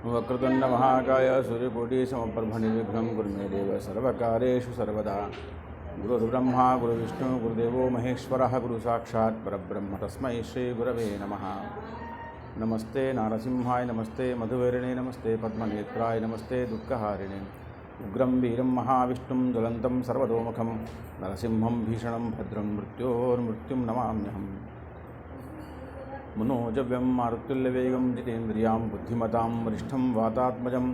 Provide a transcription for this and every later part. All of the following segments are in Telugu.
वक्रतुंड महाकाय सूर्यकोटि समप्रभ निर्विघ्नं कुरु मे देव सर्वकारेषु सर्वदा। गुरुर्ब्रह्मा गुरुविष्णु गुरुदेवो महेश्वरः गुरु साक्षात् परब्रह्म तस्मै श्री गुरवे नमः। नमस्ते नारसिंहाय नमस्ते मधुवैरिणे नमस्ते पद्मनेत्राय नमस्ते दुःखहारिणे। उग्रं वीरं महाविष्णुं ज्वलन्तं सर्वतोमुखं नरसिंहं भीषणं भद्रं मृत्योर्मृत्युं नमाम्यहम्। मनोजव्यं मारुत्युल्यवेगं जितेन्द्रियां बुद्धिमतां वरिष्ठं वातात्मजं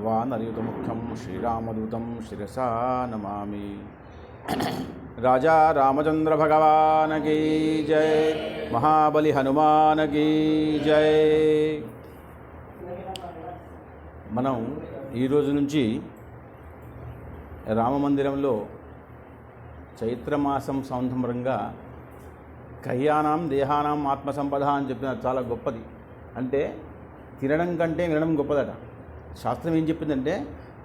वानरयुतमुख्यं श्रीरामदूतं शिरसा नमामि। राजा रामचंद्र भगवान की जय, महाबली हनुमान की जय। మనం ఈ రోజు నుంచి రామమందిరంలో చైత్రమాసం సందర్భంగా కయ్యానాం దేహానాం ఆత్మసంపద అని చెప్పిన చాలా గొప్పది. అంటే తినడం కంటే వినడం గొప్పదట. శాస్త్రం ఏం చెప్పిందంటే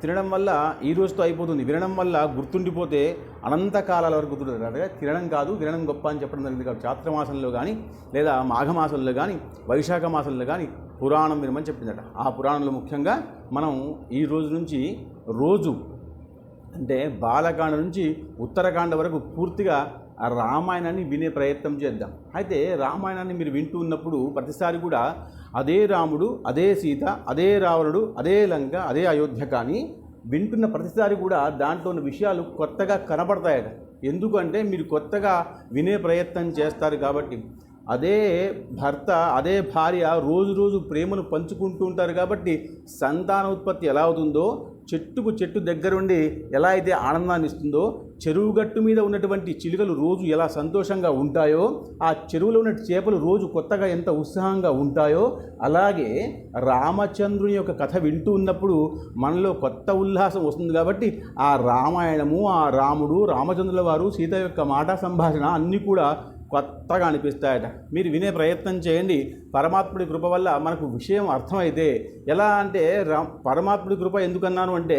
తినడం వల్ల ఈ రోజుతో అయిపోతుంది, వినడం వల్ల గుర్తుండిపోతే అనంతకాలాల వరకు గుర్తుంటుంది. అంటే తినడం కాదు వినడం గొప్ప అని చెప్పడం జరిగింది. కాబట్టి చాత్రమాసంలో కానీ లేదా మాఘమాసంలో కానీ వైశాఖ మాసంలో కానీ పురాణం వినమని చెప్పిందట. ఆ పురాణంలో ముఖ్యంగా మనం ఈ రోజు నుంచి రోజు అంటే బాలకాండ నుంచి ఉత్తరకాండ వరకు పూర్తిగా ఆ రామాయణాన్ని వినే ప్రయత్నం చేద్దాం. అయితే రామాయణాన్ని మీరు వింటూ ఉన్నప్పుడు ప్రతిసారి కూడా అదే రాముడు, అదే సీత, అదే రావణుడు, అదే లంక, అదే అయోధ్య కానీ వింటున్న ప్రతిసారి కూడా దాంట్లో ఉన్న విషయాలు కొత్తగా కనబడతాయట. ఎందుకంటే మీరు కొత్తగా వినే ప్రయత్నం చేస్తారు కాబట్టి. అదే భర్త, అదే భార్య రోజు రోజు ప్రేమను పంచుకుంటూ ఉంటారు కాబట్టి సంతాన ఉత్పత్తి ఎలా అవుతుందో, చెట్టుకు చెట్టు దగ్గరుండి ఎలా అయితే ఆనందాన్ని ఇస్తుందో, చెరువు గట్టు మీద ఉన్నటువంటి చిలుకలు రోజు ఎలా సంతోషంగా ఉంటాయో, ఆ చెరువులో ఉన్న చేపలు రోజు కొత్తగా ఎంత ఉత్సాహంగా ఉంటాయో, అలాగే రామచంద్రుని యొక్క కథ వింటూ ఉన్నప్పుడు మనలో కొత్త ఉల్లాసం వస్తుంది. కాబట్టి ఆ రామాయణము, ఆ రాముడు, రామచంద్రుల వారు, సీత యొక్క మాట సంభాషణ అన్నీ కూడా కొత్తగా అనిపిస్తాయట. మీరు వినే ప్రయత్నం చేయండి. పరమాత్ముడి కృప వల్ల మనకు విషయం అర్థమైతే ఎలా అంటే పరమాత్ముడి కృప ఎందుకన్నాను అంటే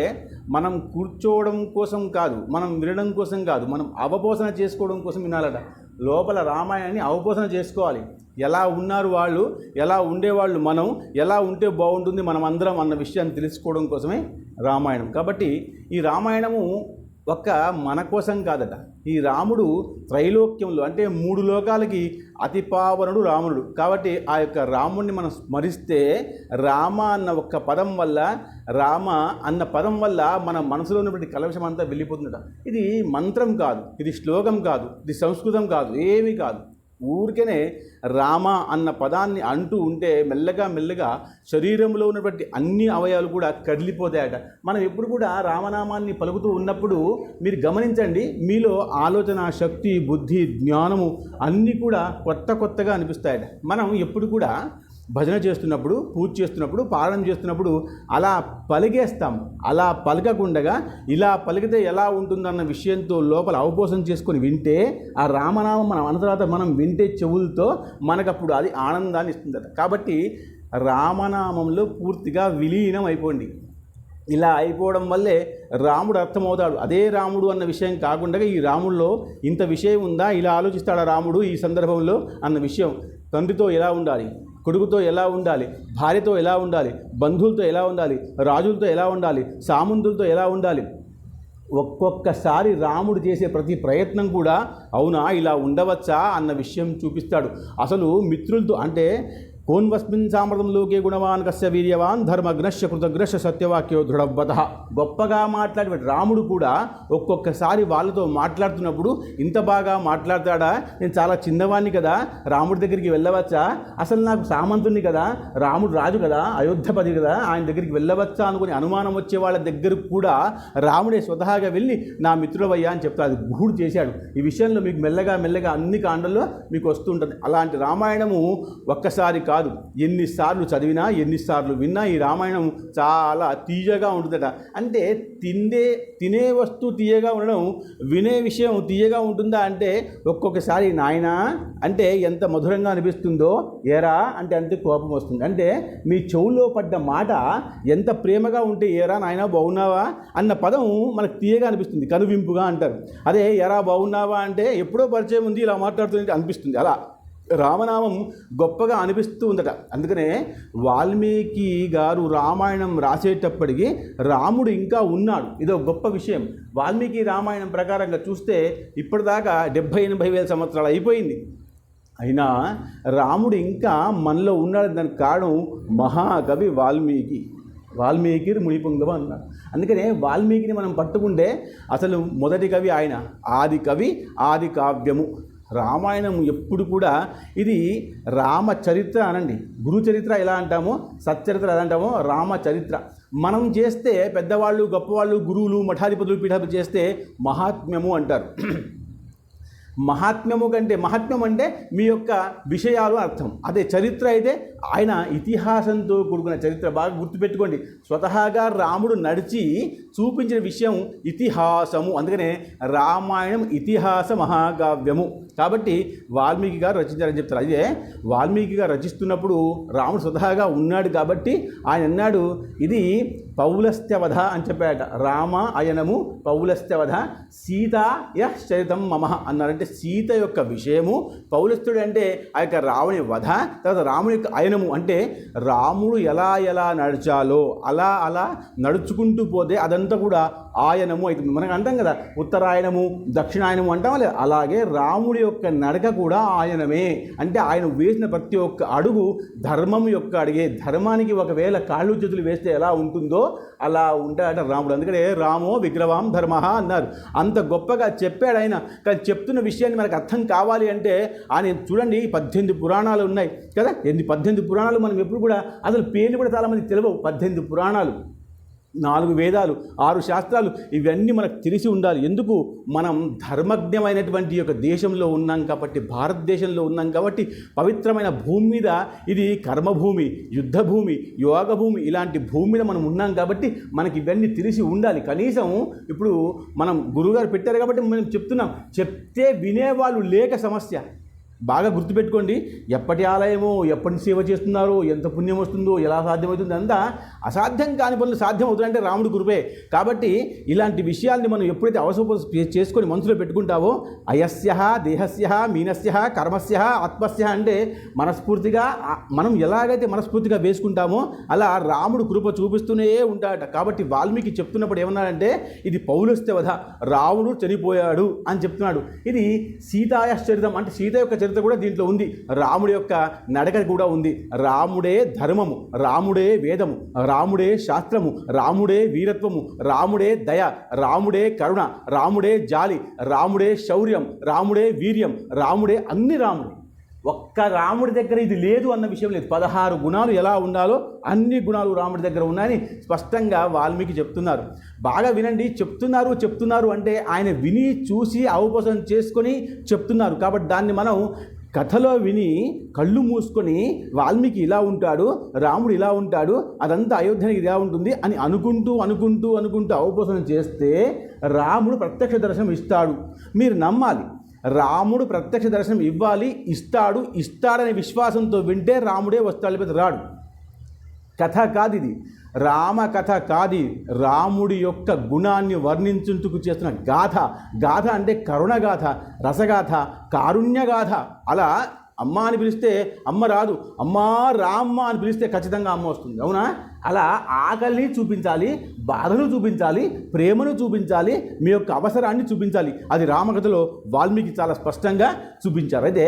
మనం కూర్చోవడం కోసం కాదు, మనం వినడం కోసం కాదు, మనం అవపోసన చేసుకోవడం కోసం వినాలట. లోపల రామాయణాన్ని అవపోసన చేసుకోవాలి. ఎలా ఉన్నారు వాళ్ళు, ఎలా ఉండేవాళ్ళు మనం, ఎలా ఉంటే బాగుంటుంది మనం అందరం అన్న విషయాన్ని తెలుసుకోవడం కోసమే రామాయణం. కాబట్టి ఈ రామాయణము ఒక్క మన కోసం కాదట. ఈ రాముడు త్రైలోక్యంలో అంటే 3 లోకాలకి అతి పావనుడు రాముడు. కాబట్టి ఆ యొక్క రాముడిని మనం స్మరిస్తే రామ అన్న ఒక్క పదం వల్ల, రామ అన్న పదం వల్ల మన మనసులో ఉన్నటువంటి కలవశం అంతా వెళ్ళిపోతుందట. ఇది మంత్రం కాదు, ఇది శ్లోకం కాదు, ఇది సంస్కృతం కాదు, ఏమీ కాదు. ఊరికనే రామ అన్న పదాన్ని అంటూ ఉంటే మెల్లగా మెల్లగా శరీరంలో ఉన్నటువంటి అన్ని అవయవాలు కూడా కదిలిపోతాయట. మనం ఎప్పుడు కూడా రామనామాన్ని పలుకుతూ ఉన్నప్పుడు మీరు గమనించండి, మీలో ఆలోచన శక్తి, బుద్ధి, జ్ఞానము అన్నీ కూడా కొత్తగా అనిపిస్తాయట. మనం ఎప్పుడు కూడా భజన చేస్తున్నప్పుడు, పూజ చేస్తున్నప్పుడు, పారాయణం చేస్తున్నప్పుడు అలా పలికేస్తాం. అలా పలకకుండగా ఇలా పలికితే ఎలా ఉంటుందన్న విషయంతో లోపల అవపోసం చేసుకొని వింటే ఆ రామనామం మనం అన్న తర్వాత మనం వింటే చెవులతో మనకప్పుడు అది ఆనందాన్ని ఇస్తుందట. కాబట్టి రామనామంలో పూర్తిగా విలీనం అయిపోండి. ఇలా అయిపోవడం వల్లే రాముడు అర్థమవుతాడు. అదే రాముడు అన్న విషయం కాకుండా ఈ రాముడిలో ఇంత విషయం ఉందా, ఇలా ఆలోచిస్తాడా రాముడు ఈ సందర్భంలో అన్న విషయం, తండ్రితో ఎలా ఉండాలి, కొడుకుతో ఎలా ఉండాలి, భార్యతో ఎలా ఉండాలి, బంధువులతో ఎలా ఉండాలి, రాజులతో ఎలా ఉండాలి, సామంతులతో ఎలా ఉండాలి, ఒక్కొక్కసారి రాముడు చేసే ప్రతి ప్రయత్నం కూడా అవునా ఇలా ఉండవచ్చా అన్న విషయం చూపిస్తాడు. అసలు మిత్రులతో అంటే కోన్వస్మిన్ సామర్థంలోకే గుణవాన్ కస్య వీర్యవాన్ ధర్మగ్నశ్య కృతగ్రశ్య సత్యవాక్యో దృఢవ్వత. గొప్పగా మాట్లాడే రాముడు కూడా ఒక్కొక్కసారి వాళ్ళతో మాట్లాడుతున్నప్పుడు ఇంత బాగా మాట్లాడతాడా, నేను చాలా చిన్నవాడిని కదా, రాముడి దగ్గరికి వెళ్ళవచ్చా, అసలు నాకు సామంతుని కదా, రాముడు రాజు కదా, అయోధ్యపతి కదా, ఆయన దగ్గరికి వెళ్ళవచ్చా అనుకుని అనుమానం వచ్చే వాళ్ళ దగ్గరకు కూడా రాముడే స్వతహాగా వెళ్ళి నా మిత్రుడవయ్యా అని చెప్తాడు. అది గుహుడు చేశాడు. ఈ విషయంలో మీకు మెల్లగా అన్ని కాండల్లో మీకు వస్తుంటుంది. అలాంటి రామాయణము ఒక్కసారి కాదు, ఎన్నిసార్లు చదివినా ఎన్నిసార్లు విన్నా ఈ రామాయణం చాలా తీయగా ఉంటుందట. అంటే తినే వస్తువు తీయగా ఉండడం, వినే విషయం తీయగా ఉంటుందా అంటే ఒక్కొక్కసారి నాయనా అంటే ఎంత మధురంగా అనిపిస్తుందో, ఏరా అంటే అంతే కోపం వస్తుంది. అంటే మీ చెవులో పడ్డ మాట ఎంత ప్రేమగా ఉంటే ఏరా నాయనా బాగున్నావా అన్న పదం మనకు తీయగా అనిపిస్తుంది, కనువింపుగా అంటారు. అదే ఎరా బాగున్నావా అంటే ఎప్పుడో పరిచయం ఉంది ఇలా మాట్లాడుతుంటే అనిపిస్తుంది. అలా రామనామం గొప్పగా అనిపిస్తూ ఉందట. అందుకనే వాల్మీకి గారు రామాయణం రాసేటప్పటికి రాముడు ఇంకా ఉన్నాడు. ఇదో గొప్ప విషయం. వాల్మీకి రామాయణం ప్రకారంగా చూస్తే ఇప్పటిదాకా 70-80 వేల సంవత్సరాలు అయిపోయింది. అయినా రాముడు ఇంకా మనలో ఉన్నాడు. దానికి కారణం మహాకవి వాల్మీకి మునిపుంగవ అన్నారు. అందుకనే వాల్మీకిని మనం పట్టుకుంటే అసలు మొదటి కవి ఆయన, ఆది కవి, ఆది కావ్యము. రామాయణం ఎప్పుడు కూడా ఇది రామచరిత్ర అనండి. గురు చరిత్ర ఎలా అంటామో, సచ్చరిత్ర ఎలా అంటామో, రామచరిత్ర. మనం చేస్తే పెద్దవాళ్ళు, గొప్పవాళ్ళు, గురువులు, మఠాధిపతులు, పీఠాధిపతులు చేస్తే మహాత్మ్యము అంటారు. మహాత్మ్యము కంటే, మహాత్మ్యం అంటే మీ యొక్క విషయాలు అర్థం. అదే చరిత్ర అయితే ఆయన ఇతిహాసంతో కూడుకున్న చరిత్ర. బాగా గుర్తుపెట్టుకోండి, స్వతహాగా రాముడు నడిచి చూపించిన విషయం ఇతిహాసము. అందుకనే రామాయణం ఇతిహాస మహాకావ్యము. కాబట్టి వాల్మీకి గారు రచించారని చెప్తారు. అదే వాల్మీకి గారు రచిస్తున్నప్పుడు రాముడు స్వతహాగా ఉన్నాడు కాబట్టి ఆయన అన్నాడు, ఇది పౌలస్త్యవధ అని చెప్పాట. రామ అయనము పౌలస్త్యవధ సీతాయ చరితం మమ అన్నారంటే సీత యొక్క విషయము, పౌలస్తుడు అంటే ఆ యొక్క రావణి వధ, తర్వాత రాముని యొక్క అయనము అంటే రాముడు ఎలా ఎలా నడిచాలో అలా నడుచుకుంటూ పోతే అదంతా కూడా ఆయనము అవుతుంది. మనకు అంటాం కదా, ఉత్తరాయణము దక్షిణాయనము అంటాం. అలాగే రాముడి యొక్క నడక కూడా ఆయనమే. అంటే ఆయన వేసిన ప్రతి ఒక్క అడుగు ధర్మం యొక్క అడిగే. ధర్మానికి ఒకవేళ కాళ్ళు చేతులు వేస్తే ఎలా ఉంటుందో అలా ఉంటాడట రాముడు. అందుకనే రామో విగ్రహం ధర్మ అన్నారు. అంత గొప్పగా చెప్పాడు ఆయన. కానీ చెప్తున్న విషయాన్ని మనకు అర్థం కావాలి అంటే ఆయన చూడండి, 18 పురాణాలు ఉన్నాయి కదా. 18 పురాణాలు మనం ఎప్పుడు కూడా అసలు పేర్లు కూడా చాలామంది తెలియవు. 18 పురాణాలు, 4 వేదాలు, 6 శాస్త్రాలు, ఇవన్నీ మనకు తెలిసి ఉండాలి. ఎందుకు? మనం ధర్మజ్ఞమైనటువంటి యొక్క దేశంలో ఉన్నాం కాబట్టి, భారతదేశంలో ఉన్నాం కాబట్టి, పవిత్రమైన భూమి మీద, ఇది కర్మభూమి, యుద్ధభూమి, యోగభూమి, ఇలాంటి భూమి మీద మనం ఉన్నాం కాబట్టి మనకి ఇవన్నీ తెలిసి ఉండాలి. కనీసం ఇప్పుడు మనం గురువుగారు పెట్టారు కాబట్టి మనం చెప్తున్నాం. చెప్తే వినేవాళ్ళు లేక సమస్య. బాగా గుర్తుపెట్టుకోండి, ఎప్పటి ఆలయమో, ఎప్పటి సేవ చేస్తున్నారో, ఎంత పుణ్యం వస్తుందో, ఎలా సాధ్యమవుతుందో, అంతా అసాధ్యం కాని పనులు సాధ్యం అవుతుందంటే రాముడి కృపే. కాబట్టి ఇలాంటి విషయాల్ని మనం ఎప్పుడైతే అవసరం చేసుకొని మనసులో పెట్టుకుంటావో, అయస్య దేహస్య మీనస్య కర్మస్య ఆత్మస్య అంటే మనస్ఫూర్తిగా మనం ఎలాగైతే మనస్ఫూర్తిగా వేసుకుంటామో అలా రాముడు కృప చూపిస్తూనే ఉంటాడట. కాబట్టి వాల్మీకి చెప్తున్నప్పుడు ఏమన్నాడంటే ఇది పౌలస్త్యవధ, రాముడు చనిపోయాడు అని చెప్తున్నాడు. ఇది సీతాయశ్చరితం అంటే సీత యొక్క చరిత్ర కూడా దీంట్లో ఉంది. రాముడి యొక్క నడక కూడా ఉంది. రాముడే ధర్మము, రాముడే వేదము, రాముడే శాస్త్రము, రాముడే వీరత్వము, రాముడే దయ, రాముడే కరుణ, రాముడే జాలి, రాముడే శౌర్యం, రాముడే వీర్యం, రాముడే అన్ని రాముడే. ఒక్క రాముడి దగ్గర ఇది లేదు అన్న విషయం లేదు. 16 గుణాలు ఎలా ఉండాలో అన్ని గుణాలు రాముడి దగ్గర ఉన్నాయని స్పష్టంగా వాల్మీకి చెప్తున్నారు. బాగా వినండి, చెప్తున్నారు అంటే ఆయన విని చూసి అవపోసన చేసుకొని చెప్తున్నారు. కాబట్టి దాన్ని మనం కథలో విని కళ్ళు మూసుకొని వాల్మీకి ఇలా ఉంటాడు, రాముడు ఇలా ఉంటాడు, అదంతా అయోధ్యనికి ఇలా ఉంటుంది అని అనుకుంటూ అవపోసన చేస్తే రాముడు ప్రత్యక్ష దర్శనం ఇస్తాడు. మీరు నమ్మాలి. రాముడు ప్రత్యక్ష దర్శనం ఇవ్వాలి, ఇస్తాడనే విశ్వాసంతో వింటే రాముడే వస్తాడు, లేకపోతే రాడు. కథ కాదు ఇది, రామకథ కాది. రాముడి యొక్క గుణాన్ని వర్ణించుటకు చేస్తున్న గాథ అంటే కరుణగాథ, రసగాథ, కారుణ్యగాథ. అలా అమ్మ అని పిలిస్తే అమ్మ రాదు, అమ్మా రామ్మ అని పిలిస్తే ఖచ్చితంగా అమ్మ వస్తుంది. అవునా? అలా ఆకలిని చూపించాలి, బాధను చూపించాలి, ప్రేమను చూపించాలి, మీ యొక్క అవసరాన్ని చూపించాలి. అది రామకథలో వాల్మీకి చాలా స్పష్టంగా చూపించారు. అయితే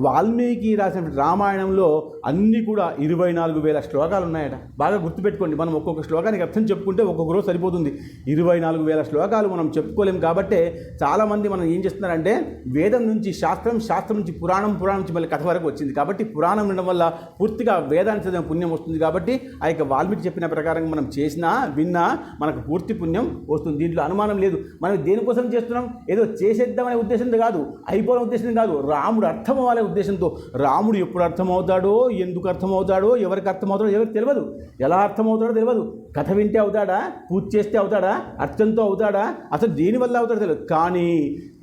వాల్మీకి రాసిన రామాయణంలో అన్నీ కూడా 24,000 శ్లోకాలు ఉన్నాయట. బాగా గుర్తుపెట్టుకోండి. మనం ఒక్కొక్క శ్లోకానికి అర్థం చెప్పుకుంటే ఒక్కొక్క రోజు సరిపోతుంది. 24,000 శ్లోకాలు మనం చెప్పుకోలేము. కాబట్టే చాలామంది మనం ఏం చేస్తున్నారంటే వినడం నుంచి శాస్త్రం నుంచి పురాణం నుంచి మళ్ళీ కథ వరకు వచ్చింది. కాబట్టి పురాణం వినడం వల్ల పూర్తిగా వేదాన్ని చదివిన పుణ్యం వస్తుంది. కాబట్టి ఆ యొక్క వాల్మీకి చెప్పిన ప్రకారంగా మనం చేసినా విన్నా మనకు పూర్తి పుణ్యం వస్తుంది. దీంట్లో అనుమానం లేదు. మనం దేనికోసం చేస్తున్నాం? ఏదో చేసేద్దామనే ఉద్దేశంతో కాదు, అయిపోయిన ఉద్దేశం కాదు, రాముడు అర్థం అవ్వాలనే ఉద్దేశంతో. రాముడు ఎప్పుడు అర్థమవుతాడో, ఎందుకు అర్థమవుతాడో, ఎవరికి అర్థమవుతాడో ఎవరికి తెలియదు, ఎలా అర్థమవుతాడో తెలియదు. కథ వింటే అవుతాడా, పూజ చేస్తే అవుతాడా, అర్థంతో అవుతాడా, అసలు దేనివల్ల అవుతాడో తెలియదు. కానీ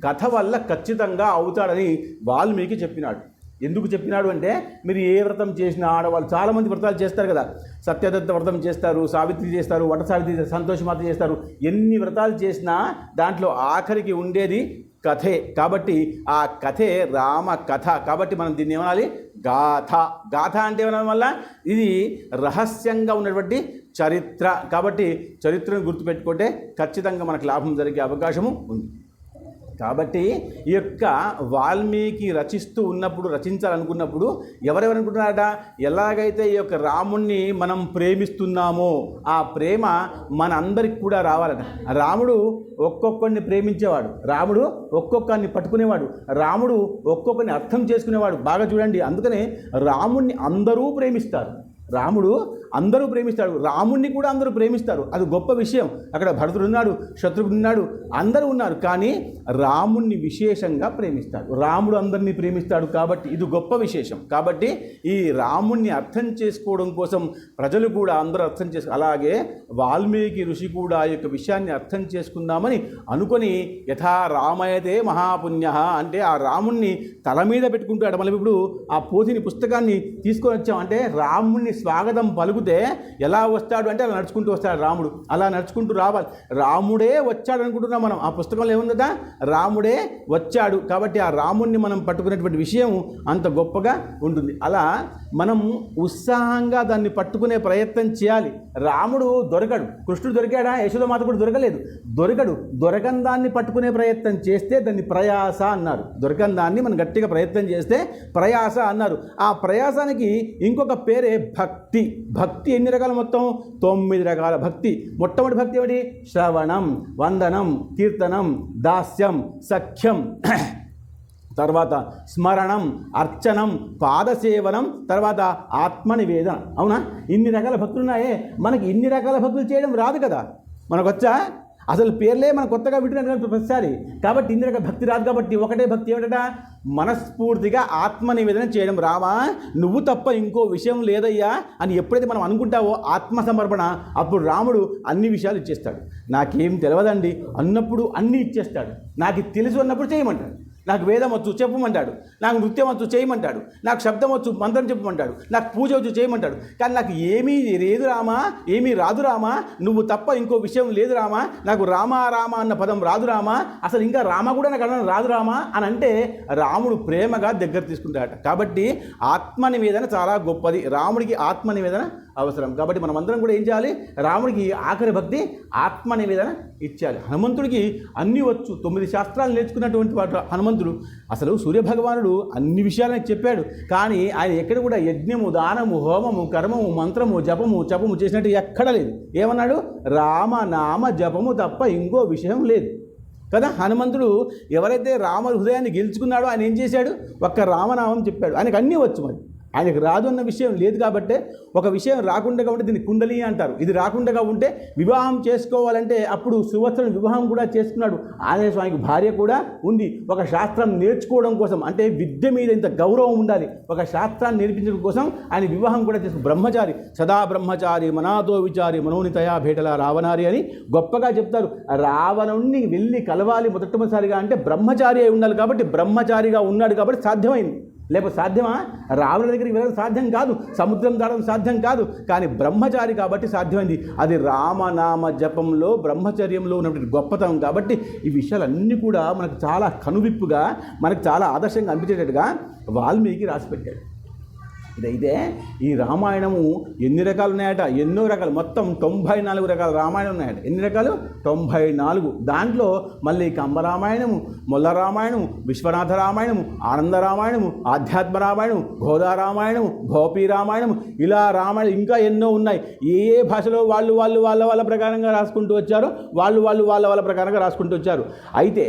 కథ వల్ల ఖచ్చితంగా అవుతాడని వాల్మీకి చెప్పినాడు. ఎందుకు చెప్పినాడు అంటే, మీరు ఏ వ్రతం చేసినా, ఆడవాళ్ళు చాలామంది వ్రతాలు చేస్తారు కదా, సత్యదత్త వ్రతం చేస్తారు, సావిత్రి చేస్తారు, వట సావిత్రి, సంతోషమాత చేస్తారు. ఎన్ని వ్రతాలు చేసినా దాంట్లో ఆఖరికి ఉండేది కథే. కాబట్టి ఆ కథే రామ కథ. కాబట్టి మనం దీన్ని ఏమనాలి? గాథ. గాథ అంటే ఏమన్నా వల్ల ఇది రహస్యంగా ఉన్నటువంటి చరిత్ర. కాబట్టి చరిత్రను గుర్తుపెట్టుకుంటే ఖచ్చితంగా మనకు లాభం జరిగే అవకాశము ఉంది. కాబట్టి ఈ యొక్క వాల్మీకి రచిస్తూ ఉన్నప్పుడు, రచించాలనుకున్నప్పుడు ఎవరెవరనుకుంటున్నారట, ఎలాగైతే ఈ యొక్క రాముణ్ణి మనం ప్రేమిస్తున్నామో ఆ ప్రేమ మన అందరికి కూడా రావాలట. రాముడు ఒక్కొక్కరిని ప్రేమించేవాడు, రాముడు ఒక్కొక్కరిని పట్టుకునేవాడు, రాముడు ఒక్కొక్కరిని అర్థం చేసుకునేవాడు. బాగా చూడండి, అందుకనే రాముణ్ణి అందరూ ప్రేమిస్తారు, రాముడు అందరూ ప్రేమిస్తాడు, రాముణ్ణి కూడా అందరూ ప్రేమిస్తారు. అది గొప్ప విషయం. అక్కడ భరతుడు ఉన్నాడు, శత్రుఘ్నుడు ఉన్నాడు, అందరూ ఉన్నారు, కానీ రాముణ్ణి విశేషంగా ప్రేమిస్తాడు. రాముడు అందరినీ ప్రేమిస్తాడు కాబట్టి ఇది గొప్ప విశేషం. కాబట్టి ఈ రాముణ్ణి అర్థం చేసుకోవడం కోసం ప్రజలు కూడా అందరూ అర్థం అలాగే వాల్మీకి ఋషి కూడా ఈ యొక్క విషయాన్ని అర్థం చేసుకుందామని అనుకొని యథా రామయతే మహాపుణ్య అంటే ఆ రాముణ్ణి తల మీద పెట్టుకుంటాడు. మళ్ళీ ఇప్పుడు ఆ పోతిని పుస్తకాన్ని తీసుకొని వచ్చాం అంటే రాముణ్ణి స్వాగతం పలుకుతే ఎలా వస్తాడు అంటే అలా నడుచుకుంటూ వస్తాడు రాముడు. అలా నడుచుకుంటూ రావాలి. రాముడే వచ్చాడు అనుకుంటున్నాం మనం. ఆ పుస్తకంలో ఏముందా? రాముడే వచ్చాడు. కాబట్టి ఆ రాముణ్ణి మనం పట్టుకునేటువంటి విషయం అంత గొప్పగా ఉంటుంది. అలా మనం ఉత్సాహంగా దాన్ని పట్టుకునే ప్రయత్నం చేయాలి. రాముడు దొరకడు, కృష్ణుడు దొరికాడా? యశోదమాత కూడా దొరకలేదు, దొరకడు. దొరకని దాన్ని పట్టుకునే ప్రయత్నం చేస్తే దాన్ని ప్రయాస అన్నారు. దొరకని దాన్ని మనం గట్టిగా ప్రయత్నం చేస్తే ప్రయాస అన్నారు. ఆ ప్రయాసానికి ఇంకొక పేరే భక్తి. భక్తి ఎన్ని రకాలు? మొత్తం 9 రకాల భక్తి. మొట్టమొదటి భక్తి ఏమిటి? శ్రవణం, వందనం, కీర్తనం, దాస్యం, సఖ్యం, తర్వాత స్మరణం, అర్చనం, పాదసేవనం, తర్వాత ఆత్మనివేదన. అవునా? ఇన్ని రకాల భక్తులు ఉన్నాయే. మనకి ఇన్ని రకాల భక్తులు చేయడం రాదు కదా. మనకొచ్చా? అసలు పేర్లే మనం కొత్తగా వింటున్నట్టు ప్రతిసారి. కాబట్టి ఇన్ని రకాల భక్తి రాదు. కాబట్టి ఒకటే భక్తి ఏమిటట? మనస్ఫూర్తిగా ఆత్మనివేదన చేయడం. రామా, నువ్వు తప్ప ఇంకో విషయం లేదయ్యా అని ఎప్పుడైతే మనం అనుకుంటావో ఆత్మసమర్పణ, అప్పుడు రాముడు అన్ని విషయాలు ఇచ్చేస్తాడు. నాకేం తెలియదండి అన్నప్పుడు అన్నీ ఇచ్చేస్తాడు. నాకు తెలుసు అన్నప్పుడు చేయమంటాడు. నాకు వేదం వచ్చు చెప్పమంటాడు, నాకు నృత్యం వచ్చు చేయమంటాడు, నాకు శబ్దం వచ్చు మంత్రం చెప్పమంటాడు, నాకు పూజ వచ్చు చేయమంటాడు. కానీ నాకు ఏమీ లేదు రామా, ఏమీ రాదు రామా, నువ్వు తప్ప ఇంకో విషయం లేదు రామా, నాకు రామా రామ అన్న పదం రాదు రామా, అసలు ఇంకా రామ కూడా నాకు అనడం రాదు రామా అని అంటే రాముడు ప్రేమగా దగ్గర తీసుకుంటాడట. కాబట్టి ఆత్మనివేదన చాలా గొప్పది. రాముడికి ఆత్మనివేదన అవసరం. కాబట్టి మనం అందరం కూడా ఏం చేయాలి? రాముడికి ఆఖరి భక్తి ఆత్మనివేదన ఇచ్చాలి. హనుమంతుడికి అన్నీ వచ్చు, 9 శాస్త్రాలు నేర్చుకున్నటువంటి వాడు హనుమంతుడు. అసలు సూర్యభగవానుడు అన్ని విషయాలను చెప్పాడు, కానీ ఆయన ఎక్కడ కూడా యజ్ఞము, దానము, హోమము, కర్మము, మంత్రము, జపము, చపము చేసినట్టు ఎక్కడ లేదు. ఏమన్నాడు? రామనామ జపము తప్ప ఇంకో విషయం లేదు కదా. హనుమంతుడు ఎవరైతే రామ హృదయాన్ని గెలుచుకున్నాడో ఆయన ఏం చేశాడు? ఒక్క రామనామం చెప్పాడు. ఆయనకు అన్నీ వచ్చు. మరి ఆయనకు రాదు అన్న విషయం లేదు. కాబట్టి ఒక విషయం రాకుండా ఉంటే దీన్ని కుండలి అంటారు. ఇది రాకుండా ఉంటే వివాహం చేసుకోవాలంటే అప్పుడు సువత్సరం వివాహం కూడా చేసుకున్నాడు. ఆంజనేయ స్వామికి భార్య కూడా ఉంది. ఒక శాస్త్రం నేర్చుకోవడం కోసం, అంటే విద్య మీద ఇంత గౌరవం ఉండాలి, ఒక శాస్త్రాన్ని నేర్పించడం కోసం ఆయన వివాహం కూడా చేసుకు. బ్రహ్మచారి, సదా బ్రహ్మచారి, మనాతో విచారి, మనోనితయా భేటల రావణారి అని గొప్పగా చెప్తారు. రావణుణ్ణి వెళ్ళి కలవాలి మొదటిసారిగా అంటే బ్రహ్మచారి అయి ఉండాలి. కాబట్టి బ్రహ్మచారిగా ఉన్నాడు కాబట్టి సాధ్యమైంది. లేకపోతే సాధ్యమా? రావణ దగ్గరికి వెళ్ళడం సాధ్యం కాదు, సముద్రం దాటడం సాధ్యం కాదు. కానీ బ్రహ్మచారి కాబట్టి సాధ్యమైంది. అది రామనామ జపంలో, బ్రహ్మచర్యంలో ఉన్నటువంటి గొప్పతనం. కాబట్టి ఈ విషయాలన్నీ కూడా మనకు చాలా కనువిప్పుగా, మనకు చాలా ఆదర్శంగా అనిపించేటట్టుగా వాల్మీకి రాసిపెట్టాడు. ఇదైతే ఈ రామాయణము ఎన్ని రకాలు ఉన్నాయట? ఎన్నో రకాలు. మొత్తం 94 రకాల రామాయణం ఉన్నాయట. ఎన్ని రకాలు? 94. దాంట్లో మళ్ళీ కంబరామాయణము, మొల్ల రామాయణము, విశ్వనాథ రామాయణము, ఆనంద రామాయణము, ఆధ్యాత్మ రామాయణము, గోదా రామాయణము, గోపీ రామాయణము, ఇలా రామాయణం ఇంకా ఎన్నో ఉన్నాయి. ఏ ఏ భాషలో వాళ్ళు వాళ్ళ ప్రకారంగా రాసుకుంటూ వచ్చారో వాళ్ళు వాళ్ళ ప్రకారంగా రాసుకుంటూ వచ్చారు. అయితే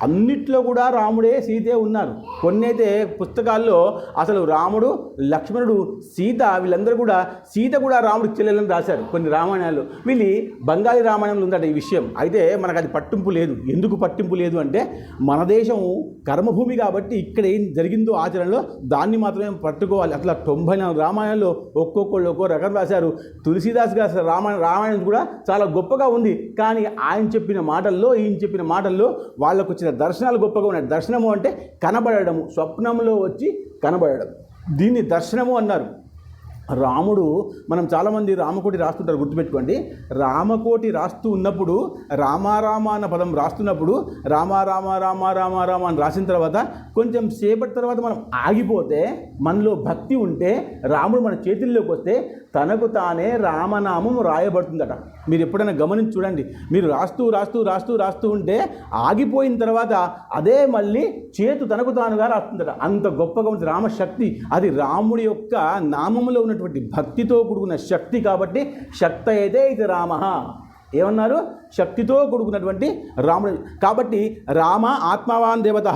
అన్నిట్లో కూడా రాముడే, సీతే ఉన్నారు. కొన్ని అయితే పుస్తకాల్లో అసలు రాముడు, లక్ష్మణుడు, సీత వీళ్ళందరూ కూడా, సీత కూడా రాముడికి చెల్లెలని రాశారు కొన్ని రామాయణాల్లో. వీళ్ళు బెంగాలీ రామాయణంలో ఉందట ఈ విషయం. అయితే మనకు అది పట్టింపు లేదు. ఎందుకు పట్టింపు లేదు అంటే మన దేశం కర్మభూమి కాబట్టి ఇక్కడ ఏం జరిగిందో ఆచరణలో దాన్ని మాత్రమే పట్టుకోవాలి. అట్లా 94 రామాయణంలో ఒక్కొక్కళ్ళు ఒక్కో రకం రాశారు. తులసీదాస్ గారు రామాయణం కూడా చాలా గొప్పగా ఉంది. కానీ ఆయన చెప్పిన మాటల్లో, ఈయన చెప్పిన మాటల్లో వాళ్ళకు వచ్చిన దర్శనాలు గొప్పగా ఉన్నాయి. దర్శనము అంటే కనబడము, స్వప్నంలో వచ్చి కనబడడం, దీన్ని దర్శనము అన్నారు. రాముడు, మనం చాలామంది రామకోటి రాస్తుంటారు, గుర్తుపెట్టుకోండి. రామకోటి రాస్తూ ఉన్నప్పుడు రామారామ అన్న పదం రాస్తున్నప్పుడు రామ రామ రామ రామ రామ అని రాసిన తర్వాత కొంచెం సేపటి తర్వాత మనం ఆగిపోతే, మనలో భక్తి ఉంటే, రాముడు మన చేతుల్లోకి వస్తే తనకు తానే రామనామం రాయబడుతుందట. మీరు ఎప్పుడైనా గమనించి చూడండి. మీరు రాస్తూ రాస్తూ రాస్తూ రాస్తూ ఉంటే ఆగిపోయిన తర్వాత అదే మళ్ళీ చేతు తనకు తానుగా రాస్తుందట. అంత గొప్పగా ఉంది రామశక్తి. అది రాముడి యొక్క నామములో ఉన్నటువంటి భక్తితో కూడుకున్న శక్తి. కాబట్టి శక్తి అయితే ఇది రామ ఏమన్నారు, శక్తితో కూడుకున్నటువంటి రాముడు. కాబట్టి రామ ఆత్మవాన్ దేవత.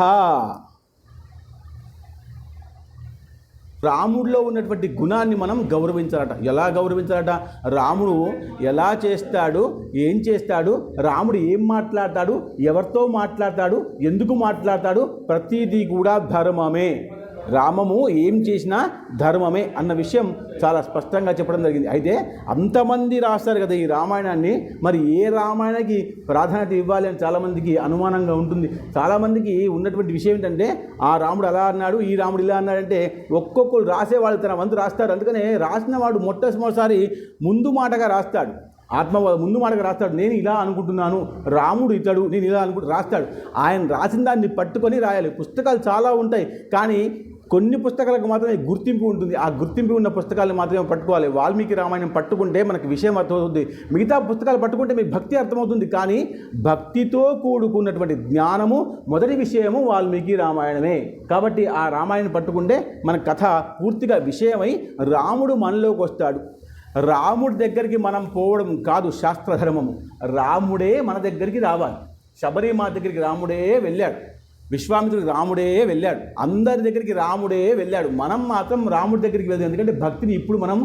రాముడిలో ఉన్నటువంటి గుణాన్ని మనం గౌరవించాలట. ఎలా గౌరవించాలట? రాముడు ఎలా చేస్తాడు, ఏం చేస్తాడు, రాముడు ఏం మాట్లాడతాడు, ఎవరితో మాట్లాడతాడు, ఎందుకు మాట్లాడతాడు, ప్రతిదీ కూడా ధర్మమే. రామము ఏం చేసినా ధర్మమే అన్న విషయం చాలా స్పష్టంగా చెప్పడం జరిగింది. అయితే అంతమంది రాస్తారు కదా ఈ రామాయణాన్ని, మరి ఏ రామాయణకి ప్రాధాన్యత ఇవ్వాలి అని చాలామందికి అనుమానంగా ఉంటుంది. చాలామందికి ఉన్నటువంటి విషయం ఏంటంటే, ఆ రాముడు అలా అన్నాడు, ఈ రాముడు ఇలా అన్నాడంటే ఒక్కొక్కరు రాసేవాళ్ళు తన వంతు రాస్తారు. అందుకనే రాసిన వాడు మొట్టమొదటిసారి ముందు మాటగా రాస్తాడు. ముందు మాటగా రాస్తాడు. నేను ఇలా అనుకుంటున్నాను, రాముడు ఇతడు, నేను ఇలా రాస్తాడు. ఆయన రాసిన దాన్ని పట్టుకొని రాయాలి. పుస్తకాలు చాలా ఉంటాయి, కానీ కొన్ని పుస్తకాలకు మాత్రమే గుర్తింపు ఉంటుంది. ఆ గుర్తింపు ఉన్న పుస్తకాలను మాత్రమే పట్టుకోవాలి. వాల్మీకి రామాయణం పట్టుకుంటే మనకు విషయం అర్థమవుతుంది. మిగతా పుస్తకాలు పట్టుకుంటే మీకు భక్తి అర్థమవుతుంది. కానీ భక్తితో కూడుకున్నటువంటి జ్ఞానము మొదటి విషయము వాల్మీకి రామాయణమే. కాబట్టి ఆ రామాయణం పట్టుకుంటే మన కథ పూర్తిగా విషయమై రాముడు మనలోకి వస్తాడు. రాముడి దగ్గరికి మనం పోవడం కాదు శాస్త్రధర్మము, రాముడే మన దగ్గరికి రావాలి. శబరిమాత దగ్గరికి రాముడే వెళ్ళాడు, విశ్వామిత్రుడికి రాముడే వెళ్ళాడు, అందరి దగ్గరికి రాముడే వెళ్ళాడు. మనం మాత్రం రాముడి దగ్గరికి వెళ్దాం. ఎందుకంటే భక్తిని ఇప్పుడు మనం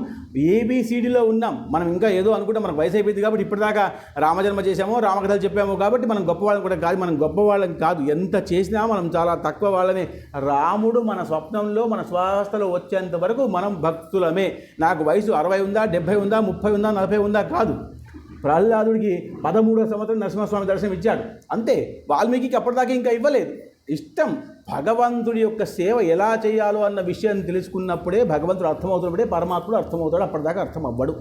ఏబిసిడిలో ఉన్నాం. మనం ఇంకా ఏదో అనుకుంటే మనకు వయసు అయిపోయింది కాబట్టి ఇప్పటిదాకా రామజన్మ చేసామో, రామకథలు చెప్పామో కాబట్టి మనం గొప్పవాళ్ళని కూడా కాదు. మనం గొప్పవాళ్ళని కాదు, ఎంత చేసినా మనం చాలా తక్కువ వాళ్ళమే. రాముడు మన స్వప్నంలో, మన స్వాస్థలో వచ్చేంత వరకు మనం భక్తులమే. నాకు వయసు 60 ఉందా, 70 ఉందా, 30 ఉందా, 40 ఉందా కాదు. ప్రహ్లాదుడికి 13వ సంవత్సరం నరసింహస్వామి దర్శనం ఇచ్చాడు, అంతే. వాల్మీకి అప్పటిదాకా ఇంకా ఇవ్వలేదు. ఇష్టం భగవంతుడి యొక్క సేవ ఎలా చేయాలో అన్న విషయాన్ని తెలుసుకున్నప్పుడే భగవంతుడు అర్థమవుతున్నప్పుడే పరమాత్ముడు అర్థమవుతాడు. అప్పటిదాకా అర్థం అవ్వడు.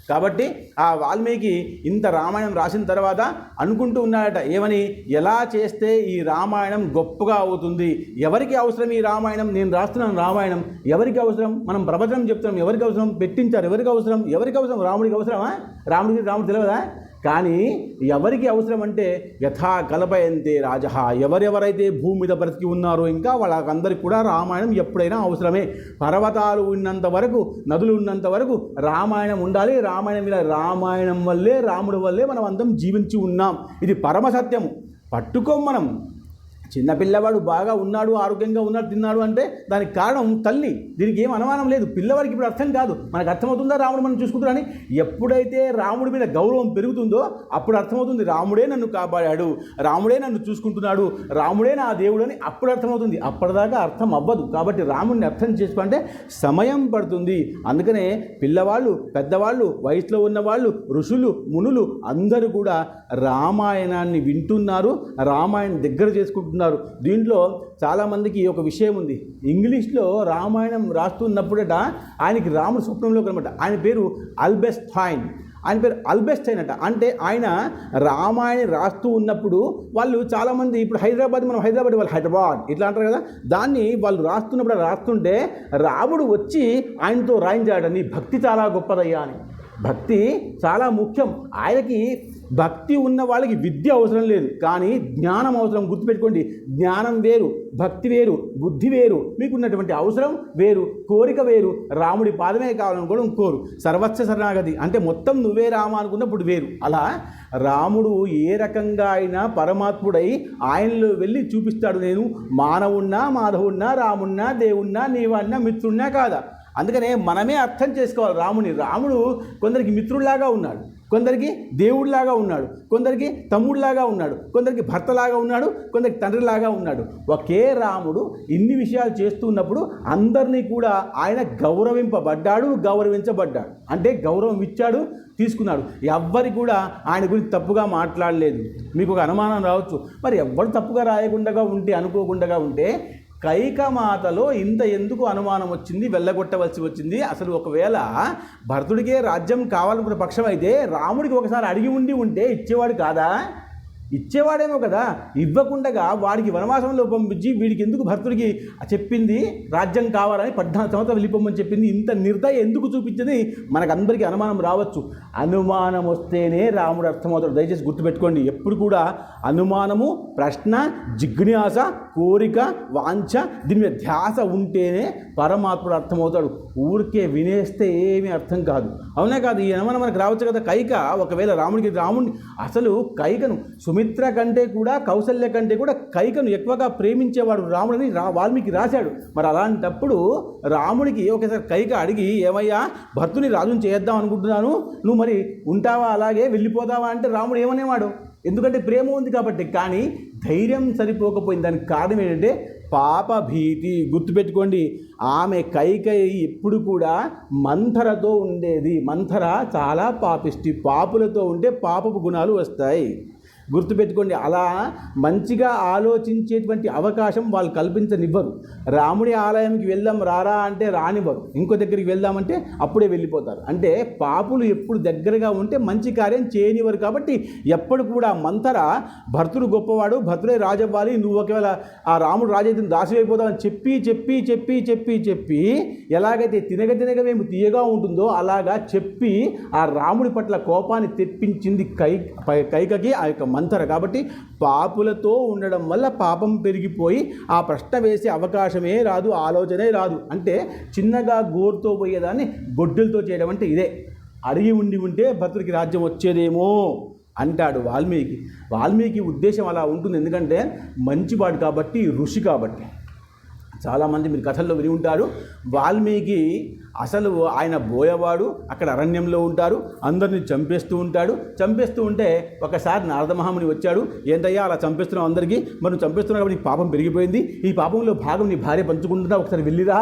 కాబట్టి ఆ వాల్మీకి ఇంత రామాయణం రాసిన తర్వాత అనుకుంటూ ఉన్నాడట, ఏమని, ఎలా చేస్తే ఈ రామాయణం గొప్పగా అవుతుంది, ఎవరికి అవసరం ఈ రామాయణం, నేను రాస్తున్నాను రామాయణం, ఎవరికి అవసరం, మనం ప్రవచనం చెప్తున్నాం, ఎవరికి అవసరం, పెట్టించారు, ఎవరికి అవసరం, ఎవరికి అవసరం, రాముడికి అవసరమా, రాముడు తెలియదా? కానీ ఎవరికి అవసరం అంటే యథా కల్పయంతే రాజ, ఎవరెవరైతే భూమి మీద బ్రతికి ఉన్నారో ఇంకా వాళ్ళకందరికీ కూడా రామాయణం ఎప్పుడైనా అవసరమే. పర్వతాలు ఉన్నంత వరకు, నదులు ఉన్నంత వరకు రామాయణం ఉండాలి. రామాయణం వల్లే, రాముడి వల్లే మనం అందరం జీవించి ఉన్నాం. ఇది పరమ సత్యము. పట్టుకోం మనం. చిన్నపిల్లవాడు బాగా ఉన్నాడు, ఆరోగ్యంగా ఉన్నాడు, తిన్నాడు అంటే దానికి కారణం తల్లి. దీనికి ఏం అనుమానం లేదు. పిల్లవాడికి ఇప్పుడు అర్థం కాదు. మనకు అర్థమవుతుందా రాముడు మనం చూసుకుంటాడని? ఎప్పుడైతే రాముడి మీద గౌరవం పెరుగుతుందో అప్పుడు అర్థమవుతుంది, రాముడే నన్ను కాపాడాడు, రాముడే నన్ను చూసుకుంటున్నాడు, రాముడే నా దేవుడు అని అప్పుడు అర్థమవుతుంది. అప్పటిదాకా అర్థం అవ్వదు. కాబట్టి రాముడిని అర్థం చేసుకుంటే సమయం పడుతుంది. అందుకనే పిల్లవాళ్ళు, పెద్దవాళ్ళు, వయసులో ఉన్నవాళ్ళు, ఋషులు, మునులు అందరూ కూడా రామాయణాన్ని వింటున్నారు, రామాయణం దగ్గర చేసుకుంటున్నారు. దీంట్లో చాలామందికి ఒక విషయం ఉంది. ఇంగ్లీష్లో రామాయణం రాస్తున్నప్పుడట ఆయనకి రాముడు స్వప్నంలోకి అనమాట. ఆయన పేరు అల్బెస్టైన్. ఆయన పేరు అల్బెస్టైన్ అట. అంటే ఆయన రామాయణం రాస్తూ ఉన్నప్పుడు వాళ్ళు చాలామంది, ఇప్పుడు మనం హైదరాబాద్ వాళ్ళు హైదరాబాద్ ఇట్లా అంటారు కదా, దాన్ని వాళ్ళు రాస్తుంటే రాముడు వచ్చి ఆయనతో రాయించాడు, నీ భక్తి చాలా గొప్పదయ్యా అని. భక్తి చాలా ముఖ్యం. ఆయనకి భక్తి ఉన్న వాళ్ళకి విద్య అవసరం లేదు, కానీ జ్ఞానం అవసరం. గుర్తుపెట్టుకోండి, జ్ఞానం వేరు, భక్తి వేరు, బుద్ధి వేరు, మీకున్నటువంటి అవసరం వేరు, కోరిక వేరు. రాముడి పాదమే కావాలనుకోవడం కోరు. సర్వస్వ శరణాగతి అంటే మొత్తం నువ్వే రామ అనుకున్నప్పుడు వేరు. అలా రాముడు ఏ రకంగా అయినా పరమాత్ముడై ఆయనలో వెళ్ళి చూపిస్తాడు, నేను మానవున్నా, మాధవున్నా, రామున్నా, దేవున్నా, నీవన్నా, మిత్రున్నా కాదా. అందుకనే మనమే అర్థం చేసుకోవాలి రాముని. రాముడు కొందరికి మిత్రుడిలాగా ఉన్నాడు, కొందరికి దేవుడిలాగా ఉన్నాడు, కొందరికి తమ్ముడిలాగా ఉన్నాడు, కొందరికి భర్తలాగా ఉన్నాడు, కొందరికి తండ్రిలాగా ఉన్నాడు. ఒకే రాముడు ఇన్ని విషయాలు చేస్తున్నప్పుడు అందరినీ కూడా ఆయన గౌరవింపబడ్డాడు, గౌరవించబడ్డాడు. అంటే గౌరవం ఇచ్చాడు, తీసుకున్నాడు. ఎవ్వరి కూడా ఆయన గురించి తప్పుగా మాట్లాడలేదు. మీకు ఒక అనుమానం రావచ్చు, మరి ఎవ్వరు తప్పుగా రాయకుండా ఉంటే, అనుకోకుండా ఉంటే కైకమాతలో ఇంత ఎందుకు అనుమానం వచ్చింది, వెళ్ళగొట్టవలసి వచ్చింది? అసలు ఒకవేళ భరతుడికే రాజ్యం కావాలనుకున్న పక్షం అయితే రాముడికి ఒకసారి అడిగి ఉంటే ఇచ్చేవాడు కాదా? ఇచ్చేవాడేమో కదా. ఇవ్వకుండా వాడికి వనవాసంలో పంపించి వీడికి ఎందుకు భరతుడికి చెప్పింది రాజ్యం కావాలని 14 సంవత్సరాలు వెళ్ళిపోమని చెప్పింది? ఇంత నిర్దయ ఎందుకు చూపించింది? మనకందరికీ అనుమానం రావచ్చు. అనుమానం వస్తేనే రాముడు అర్థమవుతాడు. దయచేసి గుర్తుపెట్టుకోండి, ఎప్పుడు కూడా అనుమానము, ప్రశ్న, జిజ్ఞాస, కోరిక, వాంఛ, దీని మీద ధ్యాస ఉంటేనే పరమాత్ముడు అర్థమవుతాడు. ఊరికే వినేస్తే ఏమీ అర్థం కాదు. అవునా కాదు? ఈ అనుమానం మనకు రావచ్చు కదా. కైక ఒకవేళ రాముడిని అసలు కైకను సుమిత్ర కంటే కూడా, కౌసల్య కంటే కూడా కైకను ఎక్కువగా ప్రేమించేవాడు రాముడిని వాల్మీకి రాశాడు. మరి అలాంటప్పుడు రాముడికి ఒకసారి కైక అడిగి, ఏమయ్యా భర్తుని రాజుని చేద్దాం అనుకుంటున్నాను, నువ్వు మరి ఉంటావా, అలాగే వెళ్ళిపోతావా అంటే రాముడు ఏమనేవాడు? ఎందుకంటే ప్రేమ ఉంది కాబట్టి. కానీ ధైర్యం సరిపోకపోయింది. దానికి కారణం ఏంటంటే పాపభీతి. గుర్తుపెట్టుకోండి, ఆమె కైకేయి ఎప్పుడు కూడా మంథరతో ఉండేది. మంథర చాలా పాపిష్టి. పాపులతో ఉంటే పాపపు గుణాలు వస్తాయి. గుర్తుపెట్టుకోండి, అలా మంచిగా ఆలోచించేటువంటి అవకాశం వాళ్ళు కల్పించనివ్వరు. రాముడి ఆలయంకి వెళ్దాం రారా అంటే రానివ్వరు. ఇంకో దగ్గరికి వెళ్దామంటే అప్పుడే వెళ్ళిపోతారు. అంటే పాపులు ఎప్పుడు దగ్గరగా ఉంటే మంచి కార్యం చేయనివ్వరు. కాబట్టి ఎప్పుడు కూడా మంతర భర్తుడు గొప్పవాడు, భర్తుడే రాజవ్వాలి, నువ్వు ఒకవేళ ఆ రాముడు రాజైతే దాసివైపోతావని చెప్పి చెప్పి చెప్పి చెప్పి చెప్పి ఎలాగైతే తినగ మేము తీయగా ఉంటుందో అలాగా చెప్పి ఆ రాముడి పట్ల కోపాన్ని తెప్పించింది కైకకి ఆ యొక్క మంథర. కాబట్టి పాపులతో ఉండడం వల్ల పాపం పెరిగిపోయి ఆ ప్రశ్న వేసే అవకాశమే రాదు, ఆలోచనే రాదు. అంటే చిన్నగా గోరుతో పోయేదాన్ని గొడ్డలతో చేయడం అంటే ఇదే. అడిగి ఉంటే భర్తడికి రాజ్యం వచ్చేదేమో అంటాడు వాల్మీకి. వాల్మీకి ఉద్దేశం అలా ఉంటుంది. ఎందుకంటే మంచివాడు కాబట్టి, ఋషి కాబట్టి. చాలామంది మీరు కథల్లో విని ఉంటారు, వాల్మీకి అసలు ఆయన బోయవాడు, అక్కడ అరణ్యంలో ఉంటారు, అందరినీ చంపేస్తూ ఉంటే ఒకసారి నారద మహాముని వచ్చాడు. ఏంటయ్యా అలా చంపేస్తున్నావు అందరికీ, మరి నువ్వు చంపేస్తున్నావు కాబట్టి నీ పాపం పెరిగిపోయింది, ఈ పాపంలో భాగం నీ భార్య పంచుకుంటున్నా, ఒకసారి వెళ్ళిరా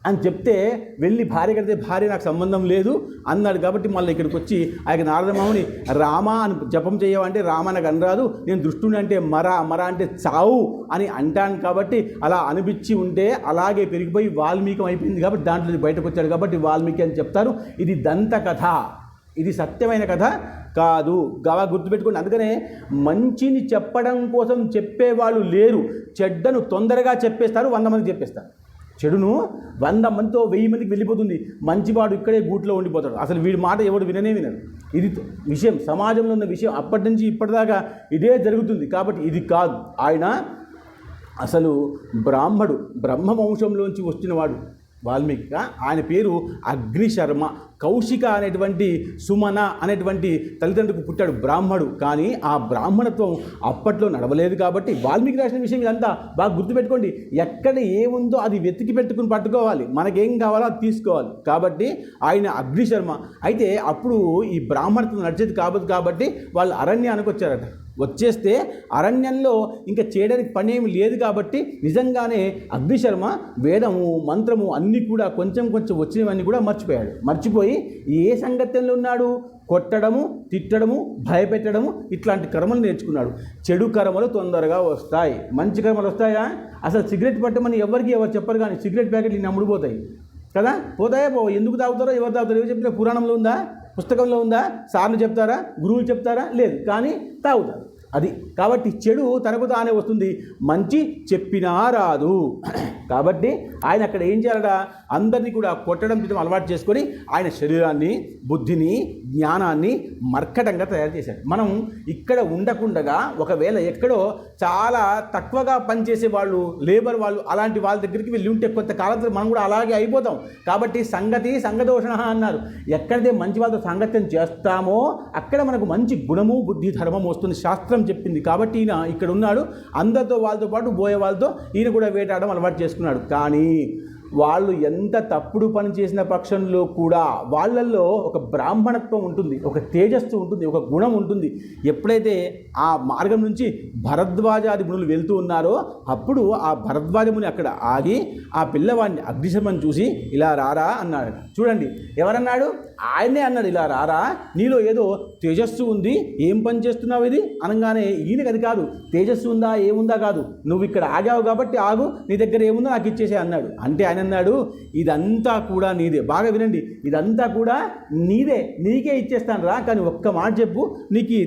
అని చెప్తే, వెళ్ళి భార్య కడితే భార్య నాకు సంబంధం లేదు అన్నాడు. కాబట్టి మళ్ళీ ఇక్కడికి వచ్చి ఆయన నారదమాముని రామ అని జపం చేయవంటే రామ నాకు అనరాదు, నేను దృష్టుని అంటే మర అంటే చావు అని అంటాను. కాబట్టి అలా అనిపించి ఉంటే అలాగే పెరిగిపోయి వాల్మీకం అయిపోయింది. కాబట్టి దాంట్లో బయటకు వచ్చాడు. కాబట్టి వాల్మీకి అని చెప్తారు. ఇది దంత కథ, ఇది సత్యమైన కథ కాదు. గుర్తుపెట్టుకోండి. అందుకనే మంచిని చెప్పడం కోసం చెప్పేవాళ్ళు లేరు. చెడ్డను తొందరగా చెప్పేస్తారు, 100 మందికి చెప్పేస్తారు. చెడును 100 మందితో 1000 మందికి వెళ్ళిపోతుంది. మంచివాడు ఇక్కడే గూట్లో ఉండిపోతాడు. అసలు వీడి మాట ఎవడు విననే వినరు. ఇది విషయం, సమాజంలో ఉన్న విషయం. అప్పటి నుంచి ఇప్పటిదాకా ఇదే జరుగుతుంది. కాబట్టి ఇది కాదు. ఆయన అసలు బ్రాహ్మడు, బ్రహ్మ వంశంలోంచి వచ్చినవాడు వాల్మీకి. ఆయన పేరు అగ్నిశర్మ. కౌశిక అనేటువంటి సుమన అనేటువంటి తల్లిదండ్రులకు పుట్టాడు, బ్రాహ్మడు. కానీ ఆ బ్రాహ్మణత్వం అప్పట్లో నడవలేదు. కాబట్టి వాల్మీకి రాసిన విషయం ఇదంతా బాగా గుర్తుపెట్టుకోండి. ఎక్కడ ఏముందో అది వెతికి పెట్టుకుని పట్టుకోవాలి, మనకేం కావాలో అది తీసుకోవాలి. కాబట్టి ఆయన అగ్నిశర్మ. అయితే అప్పుడు ఈ బ్రాహ్మణత్వం నడిచేది కాబట్టి వాళ్ళు అరణ్యానికి వచ్చారట. వచ్చేస్తే అరణ్యంలో ఇంకా చేయడానికి పని ఏమి లేదు. కాబట్టి నిజంగానే అగ్నిశర్మ వేదము, మంత్రము అన్నీ కూడా కొంచెం వచ్చినవన్నీ కూడా మర్చిపోయి ఏ సంగత్యంలో ఉన్నాడు? కొట్టడము, తిట్టడము, భయపెట్టడము, ఇట్లాంటి కర్మలు నేర్చుకున్నాడు. చెడు కర్మలు తొందరగా వస్తాయి, మంచి కర్మలు వస్తాయా? అసలు సిగరెట్ పట్టమని ఎవరు చెప్పరు. కానీ సిగరెట్ ప్యాకెట్లు ఇన్ని అమ్ముడుపోతాయి కదా. పోతాయా? ఎందుకు తాగుతారో, ఎవరు తాగుతారో ఎవరు చెప్పిన పురాణంలో ఉందా, పుస్తకంలో ఉందా? సార్లు చెప్తారా, గురువులు చెప్తారా? లేదు. కానీ తాగుతారు. అది కాబట్టి చెడు తనకు తానే వస్తుంది, మంచి చెప్పినా రాదు. కాబట్టి ఆయన అక్కడ ఏం చేయాలట? అందరినీ కూడా కొట్టడం తిట్టడం అలవాటు చేసుకొని ఆయన శరీరాన్ని, బుద్ధిని, జ్ఞానాన్ని మర్కటంగా తయారు చేశాడు. మనం ఇక్కడ ఉండకుండగా ఒకవేళ ఎక్కడో చాలా తక్కువగా పనిచేసే వాళ్ళు, లేబర్ వాళ్ళు, అలాంటి వాళ్ళ దగ్గరికి వెళ్ళి ఉంటే కొంతకాలంతో మనం కూడా అలాగే అయిపోతాం. కాబట్టి సంగదోషణ అన్నారు. ఎక్కడైతే మంచి వాళ్ళతో సంగత్యం చేస్తామో అక్కడ మనకు మంచి గుణము, బుద్ధి, ధర్మం వస్తుంది, శాస్త్రం చెప్పింది. కాబట్టి ఈయన ఇక్కడ ఉన్నాడు, అందరితో వాళ్ళతో పాటు బోయే వాళ్ళతో ఈయన కూడా వేటాడడం అలవాటు చేసుకున్నాడు. కానీ వాళ్ళు ఎంత తప్పుడు పని చేసిన పక్షంలో కూడా వాళ్ళల్లో ఒక బ్రాహ్మణత్వం ఉంటుంది, ఒక తేజస్సు ఉంటుంది, ఒక గుణం ఉంటుంది. ఎప్పుడైతే ఆ మార్గం నుంచి భరద్వాజాది మునులు వెళ్తూ ఉన్నారో అప్పుడు ఆ భరద్వాజ ముని అక్కడ ఆగి ఆ పిల్లవాడిని అగ్నిశర్మని చూసి ఇలా రారా అన్నాడు. చూడండి, ఎవరన్నాడు? ఆయనే అన్నాడు, ఇలా రారా, నీలో ఏదో తేజస్సు ఉంది, ఏం పని చేస్తున్నావు ఇది అనగానే ఈయనకి అది కాదు, తేజస్సు ఉందా ఏముందా కాదు, నువ్వు ఇక్కడ ఆగావు కాబట్టి ఆగు, నీ దగ్గర ఏముందో నాకు ఇచ్చేసే అన్నాడు. అంటే ఆయన అన్నాడు, ఇదంతా కూడా నీదే, బాగా వినండి, ఇదంతా కూడా నీదే, నీకే ఇచ్చేస్తాను రా, కానీ ఒక్క మాట చెప్పు, నీకు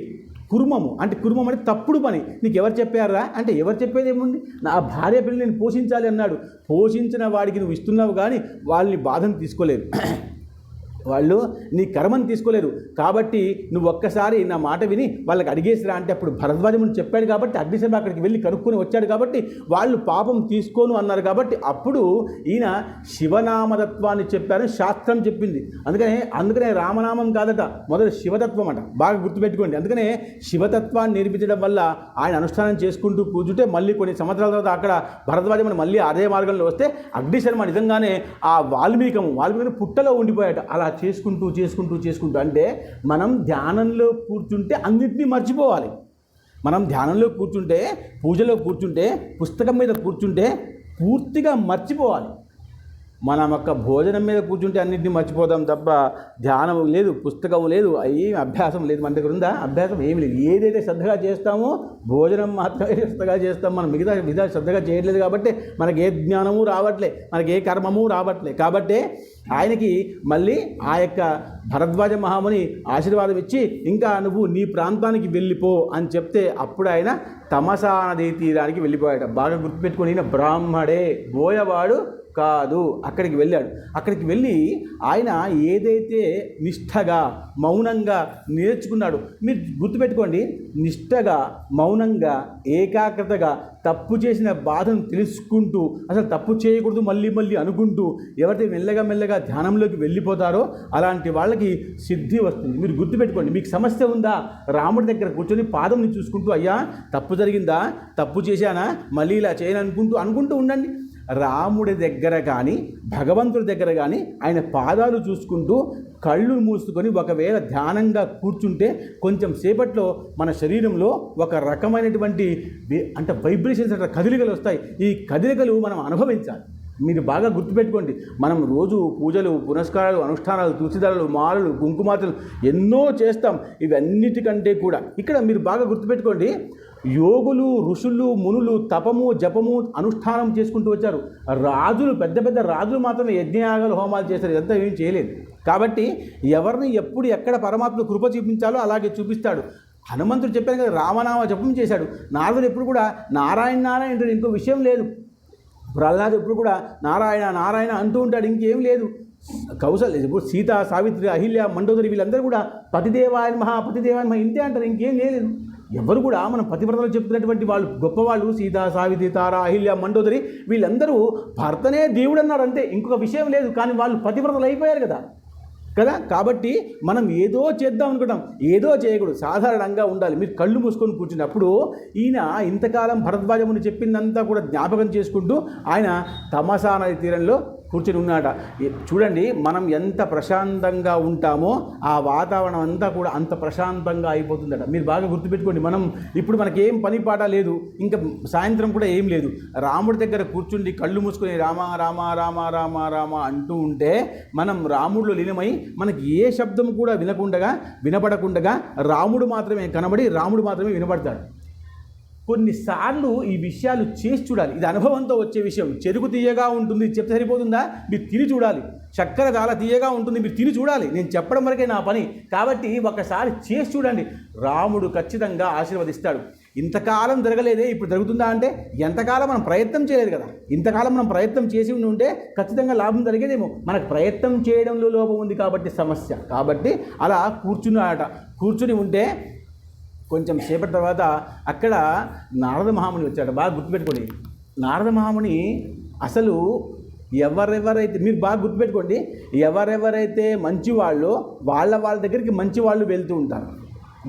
కుర్మము అంటే తప్పుడు పని నీకు ఎవరు చెప్పారా అంటే, ఎవరు చెప్పేది ఏముంది, నా భార్య పిల్లలు నేను పోషించాలి అన్నాడు. పోషించిన వాడికి నువ్వు ఇస్తున్నావు కానీ వాళ్ళని బాధను తీసుకోలేరు, వాళ్ళు నీ కర్మను తీసుకోలేరు. కాబట్టి నువ్వు ఒక్కసారి నా మాట విని వాళ్ళకి అడిగేసిరా అంటే, అప్పుడు భరద్వాజముని చెప్పాడు కాబట్టి అగ్నిశర్మ అక్కడికి వెళ్ళి కనుక్కొని వచ్చాడు కాబట్టి వాళ్ళు పాపం తీసుకోను అన్నారు. కాబట్టి అప్పుడు ఈయన శివనామతత్వాన్ని చెప్పారు, శాస్త్రం చెప్పింది. అందుకనే రామనామం కాదట, మొదటి శివతత్వం అట, బాగా గుర్తుపెట్టుకోండి. అందుకనే శివతత్వాన్ని నేర్పించడం వల్ల ఆయన అనుష్ఠానం చేసుకుంటూ కూర్చుంటే మళ్ళీ కొన్ని సంవత్సరాల తర్వాత అక్కడ భరద్వాజముని మళ్ళీ అదే మార్గంలో వస్తే అగ్నిశర్మ నిజంగానే ఆ వాల్మీకి పుట్టలో ఉండిపోయాట. అలా చేసుకుంటూ అంటే మనం ధ్యానంలో కూర్చుంటే అన్నింటినీ మర్చిపోవాలి. మనం ధ్యానంలో కూర్చుంటే, పూజలో కూర్చుంటే, పుస్తకం మీద కూర్చుంటే పూర్తిగా మర్చిపోవాలి. మనం ఒక్క భోజనం మీద కూర్చుంటే అన్నింటినీ మర్చిపోతాం తప్ప ధ్యానం లేదు, పుస్తకం లేదు, ఏమి అభ్యాసం లేదు. మన దగ్గర ఉందా అభ్యాసం? ఏమి లేదు. ఏదైతే శ్రద్ధగా చేస్తామో భోజనం మాత్రమే శ్రద్ధగా చేస్తాం. మనం మిగతా శ్రద్ధగా చేయట్లేదు కాబట్టి మనకి ఏ జ్ఞానము రావట్లే, మనకి ఏ కర్మము రావట్లే. కాబట్టి ఆయనకి మళ్ళీ ఆ యొక్క భరద్వాజ మహాముని ఆశీర్వాదం ఇచ్చి, ఇంకా నువ్వు నీ ప్రాంతానికి వెళ్ళిపో అని చెప్తే అప్పుడు ఆయన తమసా నదీ తీరానికి వెళ్ళిపోయాడు. బాగా గుర్తుపెట్టుకొని, ఈయన బ్రాహ్మడే, బోయవాడు కాదు. అక్కడికి వెళ్ళాడు. అక్కడికి వెళ్ళి ఆయన ఏదైతే నిష్ఠగా మౌనంగా నేర్చుకున్నాడు, మీరు గుర్తుపెట్టుకోండి, నిష్ఠగా మౌనంగా ఏకాగ్రతగా తప్పు చేసిన బాధను తెలుసుకుంటూ, అసలు తప్పు చేయకూడదు మళ్ళీ అనుకుంటూ ఎవరైతే మెల్లగా ధ్యానంలోకి వెళ్ళిపోతారో అలాంటి వాళ్ళకి సిద్ధి వస్తుంది. మీరు గుర్తుపెట్టుకోండి, మీకు సమస్య ఉందా, రాముడి దగ్గర కూర్చొని పాదంని చూసుకుంటూ, అయ్యా తప్పు జరిగిందా, తప్పు చేశానా, మళ్ళీ ఇలా చేయను అనుకుంటూ ఉండండి. రాముడి దగ్గర కానీ భగవంతుడి దగ్గర కానీ ఆయన పాదాలు చూసుకుంటూ కళ్ళు మూసుకొని ఒకవేళ ధ్యానంగా కూర్చుంటే కొంచెం సేపట్లో మన శరీరంలో ఒక రకమైనటువంటి అంటే వైబ్రేషన్స్ అంటే కదలికలు వస్తాయి. ఈ కదలికలు మనం అనుభవించాలి. మీరు బాగా గుర్తుపెట్టుకోండి, మనం రోజు పూజలు, పునస్కారాలు, అనుష్ఠానాలు, తులసిదళాలు, మాలలు, కుంకుమార్తలు ఎన్నో చేస్తాం. ఇవన్నిటికంటే కూడా ఇక్కడ మీరు బాగా గుర్తుపెట్టుకోండి, యోగులు, ఋషులు, మునులు తపము, జపము, అనుష్ఠానం చేసుకుంటూ వచ్చారు. రాజులు, పెద్ద రాజులు మాత్రమే యజ్ఞయాగాలు, హోమాలు చేశారు. ఇదంతా ఏం చేయలేదు. కాబట్టి ఎవరిని ఎప్పుడు ఎక్కడ పరమాత్మ కృప చూపించాలో అలాగే చూపిస్తాడు. హనుమంతుడు చెప్పాను కదా, రామనామ జపం చేశాడు. నారదుడు ఎప్పుడు కూడా నారాయణ అంటాడు, ఇంకో విషయం లేదు. ప్రహ్లాదు ఎప్పుడు కూడా నారాయణ అంటూ ఉంటాడు, ఇంకేం లేదు. కౌశల్య ఇప్పుడు సీత, సావిత్రి, అహిల్య, మండోదరి వీళ్ళందరూ కూడా పతిదేవాయ మహా ఇంతే అంటారు, ఇంకేం లేదు. ఎవరు కూడా మనం పతివ్రతలు చెప్తున్నటువంటి వాళ్ళు గొప్పవాళ్ళు, సీత, సావిత్రి, తార, అహిల్య, మండోదరి వీళ్ళందరూ భర్తనే దేవుడు అన్నారు అంతే, ఇంకొక విషయం లేదు. కానీ వాళ్ళు పతివ్రతలు అయిపోయారు కదా. కాబట్టి మనం ఏదో చేద్దాం అనుకుంటాం, ఏదో చేయకూడదు, సాధారణంగా ఉండాలి. మీరు కళ్ళు మూసుకొని కూర్చున్నప్పుడు ఈయన ఇంతకాలం భరద్వాజముని చెప్పిందంతా కూడా జ్ఞాపకం చేసుకుంటూ ఆయన తమసా నది తీరంలో కూర్చొని ఉన్నాడ. చూడండి, మనం ఎంత ప్రశాంతంగా ఉంటామో ఆ వాతావరణం అంతా కూడా అంత ప్రశాంతంగా అయిపోతుందట. మీరు బాగా గుర్తుపెట్టుకోండి, ఇప్పుడు మనకేం పని పాట లేదు, ఇంకా సాయంత్రం కూడా ఏం లేదు. రాముడి దగ్గర కూర్చుండి కళ్ళు మూసుకొని రామ రామ రామ రామ రామ అంటూ ఉంటే మనం రాముడిలో లీనమై మనకి ఏ శబ్దం కూడా వినపడకుండా రాముడు మాత్రమే కనబడి రాముడు మాత్రమే వినపడతాడు. కొన్నిసార్లు ఈ విషయాలు చేసి చూడాలి. ఇది అనుభవంతో వచ్చే విషయం. చెరుకు తీయగా ఉంటుంది చెప్తే సరిపోతుందా? మీరు తిని చూడాలి. చక్కెర చాలా తీయగా ఉంటుంది, మీరు తిని చూడాలి. నేను చెప్పడం వరకే నా పని. కాబట్టి ఒకసారి చేసి చూడండి, రాముడు ఖచ్చితంగా ఆశీర్వదిస్తాడు. ఇంతకాలం జరగలేదే, ఇప్పుడు జరుగుతుందా అంటే ఎంతకాలం మనం ప్రయత్నం చేయలేదు కదా. ఇంతకాలం మనం ప్రయత్నం చేసి ఉంటే ఖచ్చితంగా లాభం జరిగేదేమో. మనకు ప్రయత్నం చేయడంలో లోపం ఉంది కాబట్టి సమస్య. కాబట్టి అలా కూర్చుని ఉంటే కొంచెం సేపటి తర్వాత అక్కడ నారద మహాముని వచ్చాడు. బాగా గుర్తుపెట్టుకోండి, నారద మహాముని అసలు ఎవరెవరైతే, మీరు బాగా గుర్తుపెట్టుకోండి, ఎవరెవరైతే మంచివాళ్ళో వాళ్ళ దగ్గరికి మంచివాళ్ళు వెళ్తూ ఉంటారు.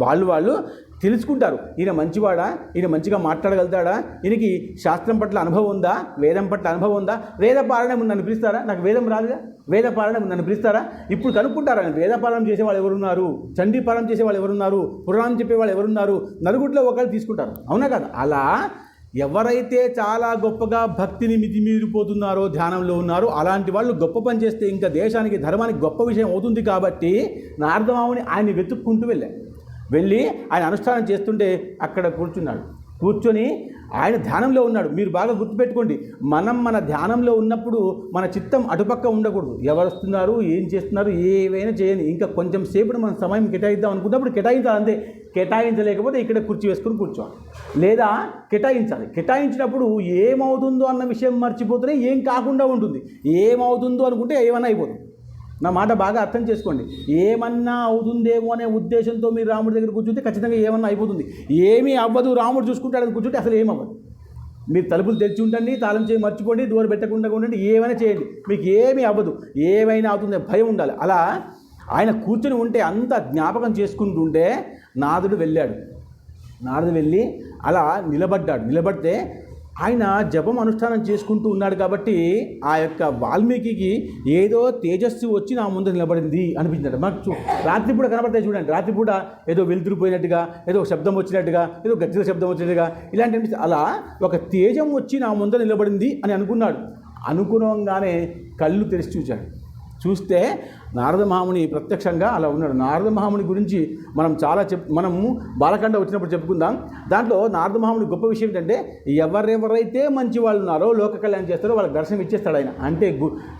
వాళ్ళు తెలుసుకుంటారు, ఈయన మంచివాడా, ఈయన మంచిగా మాట్లాడగలుగుతాడా, ఈయనకి శాస్త్రం పట్ల అనుభవం ఉందా, వేదం పట్ల అనుభవం ఉందా. వేదపారాయణం నన్ను పిలుస్తారా, నాకు వేదం రాదుగా, వేదపారాయణం నన్ను పిలుస్తారా. ఇప్పుడు కనుక్కుంటారా, వేదపారాయణం చేసేవాళ్ళు ఎవరున్నారు, చండీపారాయణం చేసేవాళ్ళు ఎవరున్నారు, పురాణం చెప్పేవాళ్ళు ఎవరున్నారు, నలుగురిలో ఒకళ్ళు తీసుకుంటారు. అవునా కదా. అలా ఎవరైతే చాలా గొప్పగా భక్తిని మితిమీరిపోతున్నారో, ధ్యానంలో ఉన్నారో, అలాంటి వాళ్ళు గొప్ప పని చేస్తే ఇంకా దేశానికి, ధర్మానికి గొప్ప విషయం అవుతుంది. కాబట్టి నారదమాముని ఆయన్ని వెతుక్కుంటూ వెళ్ళి ఆయన అనుష్ఠానం చేస్తుంటే అక్కడ కూర్చొని ఆయన ధ్యానంలో ఉన్నాడు. మీరు బాగా గుర్తుపెట్టుకోండి, మన ధ్యానంలో ఉన్నప్పుడు మన చిత్తం అటుపక్క ఉండకూడదు. ఎవరు వస్తున్నారు, ఏం చేస్తున్నారు, ఏవైనా చేయని, ఇంకా కొంచెం సేపు మనం సమయం కేటాయిద్దాం అనుకున్నప్పుడు కేటాయించాలి. అంతే. కేటాయించలేకపోతే ఇక్కడ కుర్చీ వేసుకుని కూర్చోవాలి, లేదా కేటాయించాలి. కేటాయించినప్పుడు ఏమవుతుందో అన్న విషయం మర్చిపోతేనే ఏం కాకుండా ఉంటుంది. ఏమవుతుందో అనుకుంటే ఏమన్నా అయిపోతుంది. నా మాట బాగా అర్థం చేసుకోండి. ఏమన్నా అవుతుందేమో అనే ఉద్దేశంతో మీరు రాముడి దగ్గర కూర్చుంటే ఖచ్చితంగా ఏమన్నా అయిపోతుంది. ఏమీ అవ్వదు, రాముడు చూసుకుంటాడని కూర్చుంటే అసలు ఏమవ్వదు. మీరు తలుపులు తెరిచి ఉండండి, తాళం చేయి మర్చిపోండి, డోర్ పెట్టకుండా ఉండండి, ఏమైనా చేయండి, మీకు ఏమీ అవ్వదు. ఏమైనా అవుతుంది భయం ఉండాలి. అలా ఆయన కూర్చొని ఉంటే అంత జ్ఞాపకం చేసుకుంటుంటే నారదుడు వెళ్ళి అలా నిలబడితే ఆయన జపం అనుష్ఠానం చేసుకుంటూ ఉన్నాడు. కాబట్టి ఆ యొక్క వాల్మీకి ఏదో తేజస్సు వచ్చి నా ముందు నిలబడింది అనిపించాడు. మాకు రాత్రిపూట కనబడతాయి చూడండి. రాత్రిపూట ఏదో వెలుతురిపోయినట్టుగా, ఏదో శబ్దం వచ్చినట్టుగా, ఏదో గజ్జల శబ్దం వచ్చినట్టుగా ఇలాంటి అనిపిస్తుంది. అలా ఒక తేజం వచ్చి నా ముందు నిలబడింది అని అనుకున్నాడు. అనుకునంగానే కళ్ళు తెరిచి చూస్తే నారద మహాముని ప్రత్యక్షంగా అలా ఉన్నాడు. నారద మహాముని గురించి మనము బాలకాండ వచ్చినప్పుడు చెప్పుకుందాం. దాంట్లో నారద మహాముని గొప్ప విషయం ఏంటంటే, ఎవరెవరైతే మంచి వాళ్ళు ఉన్నారో, లోక కళ్యాణం చేస్తారో వాళ్ళకి దర్శనం ఇచ్చేస్తాడు ఆయన. అంటే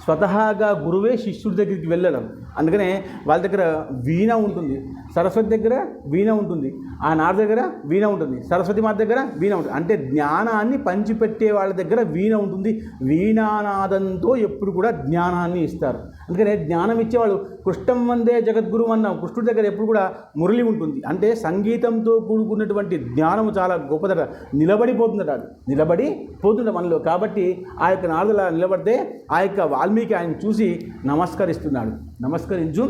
స్వతహాగా గురువే శిష్యుడి దగ్గరికి వెళ్ళడం. అందుకనే వాళ్ళ దగ్గర వీణ ఉంటుంది, సరస్వతి దగ్గర వీణ ఉంటుంది, ఆ నారద దగ్గర వీణ ఉంటుంది, సరస్వతి మాత దగ్గర వీణ ఉంటుంది. అంటే జ్ఞానాన్ని పంచిపెట్టే వాళ్ళ దగ్గర వీణ ఉంటుంది. వీణానాదంతో ఎప్పుడు కూడా జ్ఞానాన్ని ఇస్తారు. అందుకనే జ్ఞానం ఇచ్చేవాళ్ళు కృష్ణం వందే జగద్గురు అన్నాం. కృష్ణుడి దగ్గర ఎప్పుడు కూడా మురళి ఉంటుంది. అంటే సంగీతంతో కూడుకున్నటువంటి జ్ఞానము చాలా గొప్పదట. నిలబడిపోతుందట మనలో. కాబట్టి ఆ యొక్క నారదులా నిలబడితే ఆ యొక్క వాల్మీకి ఆయన చూసి నమస్కరించు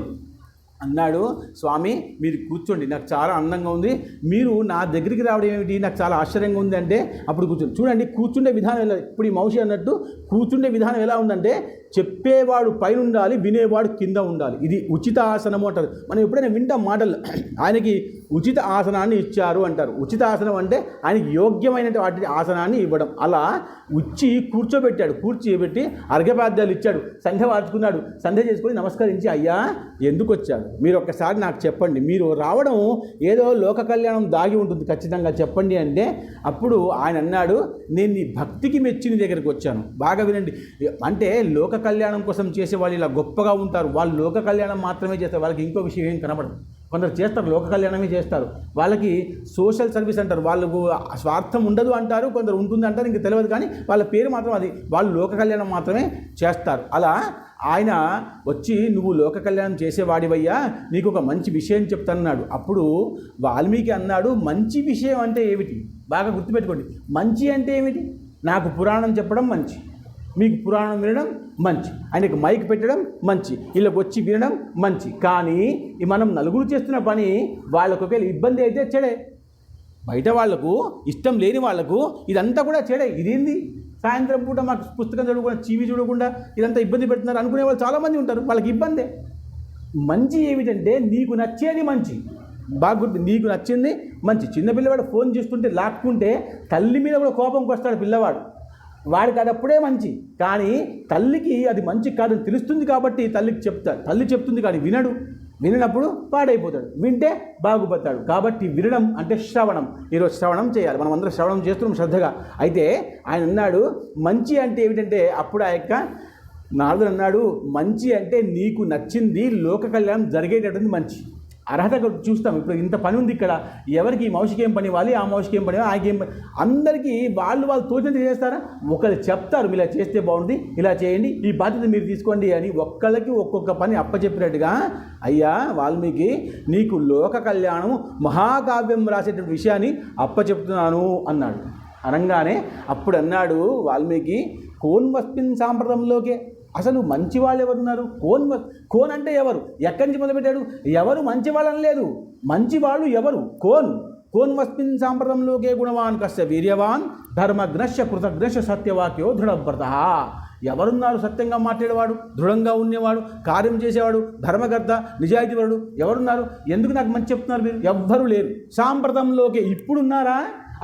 అన్నాడు. స్వామి మీరు కూర్చోండి, నాకు చాలా అందంగా ఉంది, మీరు నా దగ్గరికి రావడం ఏమిటి, నాకు చాలా ఆశ్చర్యంగా ఉంది అంటే అప్పుడు చూడండి కూర్చుండే విధానం ఎలా. ఇప్పుడు ఈ మౌషి అన్నట్టు కూర్చుండే విధానం ఎలా ఉందంటే, చెప్పేవాడు పైన ఉండాలి, వినేవాడు కింద ఉండాలి. ఇది ఉచిత ఆసనము అంటారు. మనం ఎప్పుడైనా వింటాం మాటలు, ఆయనకి ఉచిత ఆసనాన్ని ఇచ్చారు అంటారు. ఉచిత ఆసనం అంటే ఆయనకి యోగ్యమైనటువంటి ఆసనాన్ని ఇవ్వడం. అలా కూర్చోబెట్టి అర్ఘ్యపాద్యాలు ఇచ్చాడు, సంధ్య వార్చుకున్నాడు. సంధ్య చేసుకొని నమస్కరించి, అయ్యా ఎందుకు వచ్చాడు మీరు ఒక్కసారి నాకు చెప్పండి, మీరు రావడం ఏదో లోక కళ్యాణం దాగి ఉంటుంది, ఖచ్చితంగా చెప్పండి అంటే అప్పుడు ఆయన అన్నాడు, నేను నీ భక్తికి మెచ్చి నీ దగ్గరికి వచ్చాను. బాగా వినండి. అంటే లోక కళ్యాణం కోసం చేసే వాళ్ళు ఇలా గొప్పగా ఉంటారు. వాళ్ళు లోక కళ్యాణం మాత్రమే చేస్తారు, వాళ్ళకి ఇంకో విషయం ఏం కనబడదు. కొందరు చేస్తారు, లోక కళ్యాణమే చేస్తారు, వాళ్ళకి సోషల్ సర్వీస్ అంటారు, వాళ్ళకు స్వార్థం ఉండదు అంటారు, కొందరు ఉంటుంది అంటారు, ఇంక తెలియదు. కానీ వాళ్ళ పేరు మాత్రం అది, వాళ్ళు లోక కళ్యాణం మాత్రమే చేస్తారు. అలా ఆయన వచ్చి, నువ్వు లోక కళ్యాణం చేసేవాడివయ్యా, నీకు ఒక మంచి విషయం చెప్తానన్నాడు. అప్పుడు వాల్మీకి అన్నాడు, మంచి విషయం అంటే ఏమిటి? బాగా గుర్తుపెట్టుకోండి, మంచి అంటే ఏమిటి? నాకు పురాణం చెప్పడం మంచి, మీకు పురాణం వినడం మంచి, ఆయనకు మైక్ పెట్టడం మంచి, వీళ్ళకి వచ్చి వినడం మంచి. కానీ మనం నలుగురు చేస్తున్న పని వాళ్ళకు ఒకవేళ ఇబ్బంది అయితే చెడే, బయట వాళ్లకు ఇష్టం లేని వాళ్లకు ఇదంతా కూడా చెడే. ఇదేంది సాయంత్రం పూట మాకు పుస్తకం చదవకుండా, టీవీ చూడకుండా ఇదంతా ఇబ్బంది పెడుతున్నారు అనుకునే వాళ్ళు చాలామంది ఉంటారు, వాళ్ళకి ఇబ్బందే. మంచి ఏమిటంటే నీకు నచ్చేది మంచి. బాగా గుర్తు, నీకు నచ్చింది మంచి. చిన్నపిల్లవాడు ఫోన్ చేస్తుంటే లాక్కుంటే తల్లి మీద కూడా కోపంకి వస్తాడు పిల్లవాడు, వాడికి అది అప్పుడే మంచి. కానీ తల్లికి అది మంచి కాదని తెలుస్తుంది కాబట్టి తల్లికి చెప్తాడు. తల్లి చెప్తుంది కానీ వినప్పుడు పాడైపోతాడు, వింటే బాగుపడతాడు. కాబట్టి వినడం అంటే శ్రవణం. ఈరోజు శ్రవణం చేయాలి, మనం అందరం శ్రవణం చేస్తున్నాం శ్రద్ధగా. అయితే ఆయన అన్నాడు మంచి అంటే ఏమిటంటే, అప్పుడు ఆ యొక్క నారదుడు అన్నాడు, మంచి అంటే నీకు నచ్చింది లోక కళ్యాణం జరిగేటటువంటి మంచి. అర్హత చూస్తాం. ఇప్పుడు ఇంత పని ఉంది ఇక్కడ, ఎవరికి ఈ మౌషికి ఏం పని ఇవ్వాలి, ఆ మౌషికి ఏం పని ఇవ్వాలి, ఆయనకి ఏం పని, అందరికీ వాళ్ళు తోచినంత చేస్తారా? ఒకరు చెప్తారు, ఇలా చేస్తే బాగుంది, ఇలా చేయండి, ఈ బాధ్యత మీరు తీసుకోండి అని ఒక్కళ్ళకి ఒక్కొక్క పని అప్పచెప్పినట్టుగా, అయ్యా వాల్మీకి నీకు లోక కళ్యాణం మహాకావ్యం రాసేటువంటి విషయాన్ని అప్పచెప్తున్నాను అన్నాడు. అనగానే అప్పుడు అన్నాడు వాల్మీకి, కోన్వస్మిన్ సాంప్రదంలోకే, అసలు మంచి వాళ్ళు ఎవరున్నారు? కోన్ అంటే ఎవరు? ఎక్కడి నుంచి మొదలుపెట్టాడు? ఎవరు మంచి వాళ్ళని లేదు, మంచి వాళ్ళు ఎవరు? కోన్వస్మిన్ సాంప్రదంలోకే గుణవాన్ కస్య వీర్యవాన్ ధర్మగ్నశ్య కృతజ్ఞశ్య సత్యవాక్యో దృఢవ్రత. ఎవరున్నారు సత్యంగా మాట్లాడేవాడు, దృఢంగా ఉండేవాడు, కార్యం చేసేవాడు, ధర్మకర్త, నిజాయితీవాడు ఎవరున్నారు? ఎందుకు నాకు మంచి చెప్తున్నారు మీరు? ఎవ్వరూ లేరు. సాంప్రదంలోకే ఇప్పుడున్నారా?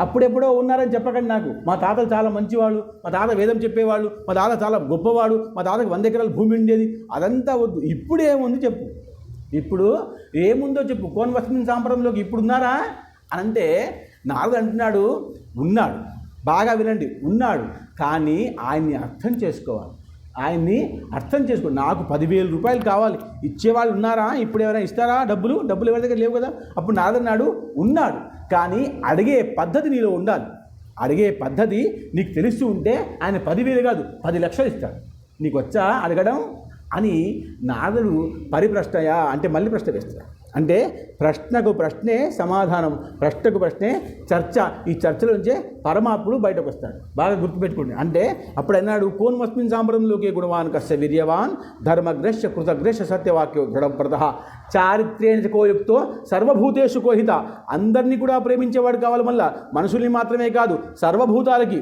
అప్పుడెప్పుడో ఉన్నారని చెప్పకండి నాకు. మా తాతలు చాలా మంచివాళ్ళు, మా తాత వేదం చెప్పేవాళ్ళు, మా తాత చాలా గొప్పవాడు, మా తాతకి 100 ఎకరాల భూమి ఉండేది, అదంతా వద్దు. ఇప్పుడు ఏముంది చెప్పు, ఇప్పుడు ఏముందో చెప్పు. కోన్ వస్తుంది సాంప్రదాయంలోకి ఇప్పుడు ఉన్నారా అని అంటే నారదుడు అంటున్నాడు ఉన్నాడు. బాగా వినండి, ఉన్నాడు. కానీ ఆయన్ని అర్థం చేసుకోవాలి, ఆయన్ని అర్థం చేసుకో. నాకు 10,000 రూపాయలు కావాలి, ఇచ్చేవాళ్ళు ఉన్నారా? ఇప్పుడు ఎవరైనా ఇస్తారా? డబ్బులు ఎవరి దగ్గర లేవు కదా. అప్పుడు నారదుడు అన్నాడు ఉన్నాడు, కానీ అడిగే పద్ధతి నీలో ఉండాలి. అడిగే పద్ధతి నీకు తెలుస్తూ ఉంటే ఆయన 10,000 కాదు 10 లక్షలు ఇస్తాడు. నీకు వచ్చా అడగడం అని నారదుడు పరిప్రశ్నయా అంటే మళ్ళీ ప్రశ్న వేస్తాడు. అంటే ప్రశ్నకు ప్రశ్నే సమాధానం, ప్రశ్నకు ప్రశ్నే చర్చ. ఈ చర్చల నుంచే పరమాత్ముడు బయటకు వస్తాడు. బాగా గుర్తుపెట్టుకోండి. అంటే అప్పుడు అన్నాడు కోన్మస్మిన్ సాంప్రదంలోకే గుణవాన్ కస్య వీర్యవాన్ ధర్మగ్రశ్య కృతగ్రశ్య సత్యవాక్యో దృఢవ్రత చారిత్రేణ కోయుక్తో సర్వభూతేషు కోహిత. అందరినీ కూడా ప్రేమించేవాడు కావాలి. మళ్ళా మనుషుల్ని మాత్రమే కాదు, సర్వభూతాలకి,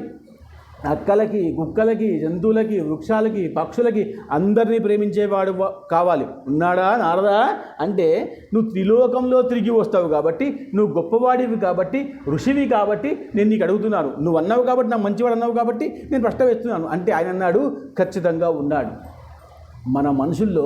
అక్కలకి, కుక్కలకి, జంతువులకి, వృక్షాలకి, పక్షులకి అందరినీ ప్రేమించేవాడు కావాలి. ఉన్నాడా నారదా? అంటే నువ్వు త్రిలోకంలో తిరిగి వస్తావు కాబట్టి, నువ్వు గొప్పవాడివి కాబట్టి, ఋషివి కాబట్టి నేను నీకు అడుగుతున్నాను. నువ్వు అన్నావు కాబట్టి, నాకు మంచివాడు అన్నావు కాబట్టి నేను ప్రశ్న వేస్తున్నాను. అంటే ఆయన అన్నాడు ఖచ్చితంగా ఉన్నాడు. మన మనుషుల్లో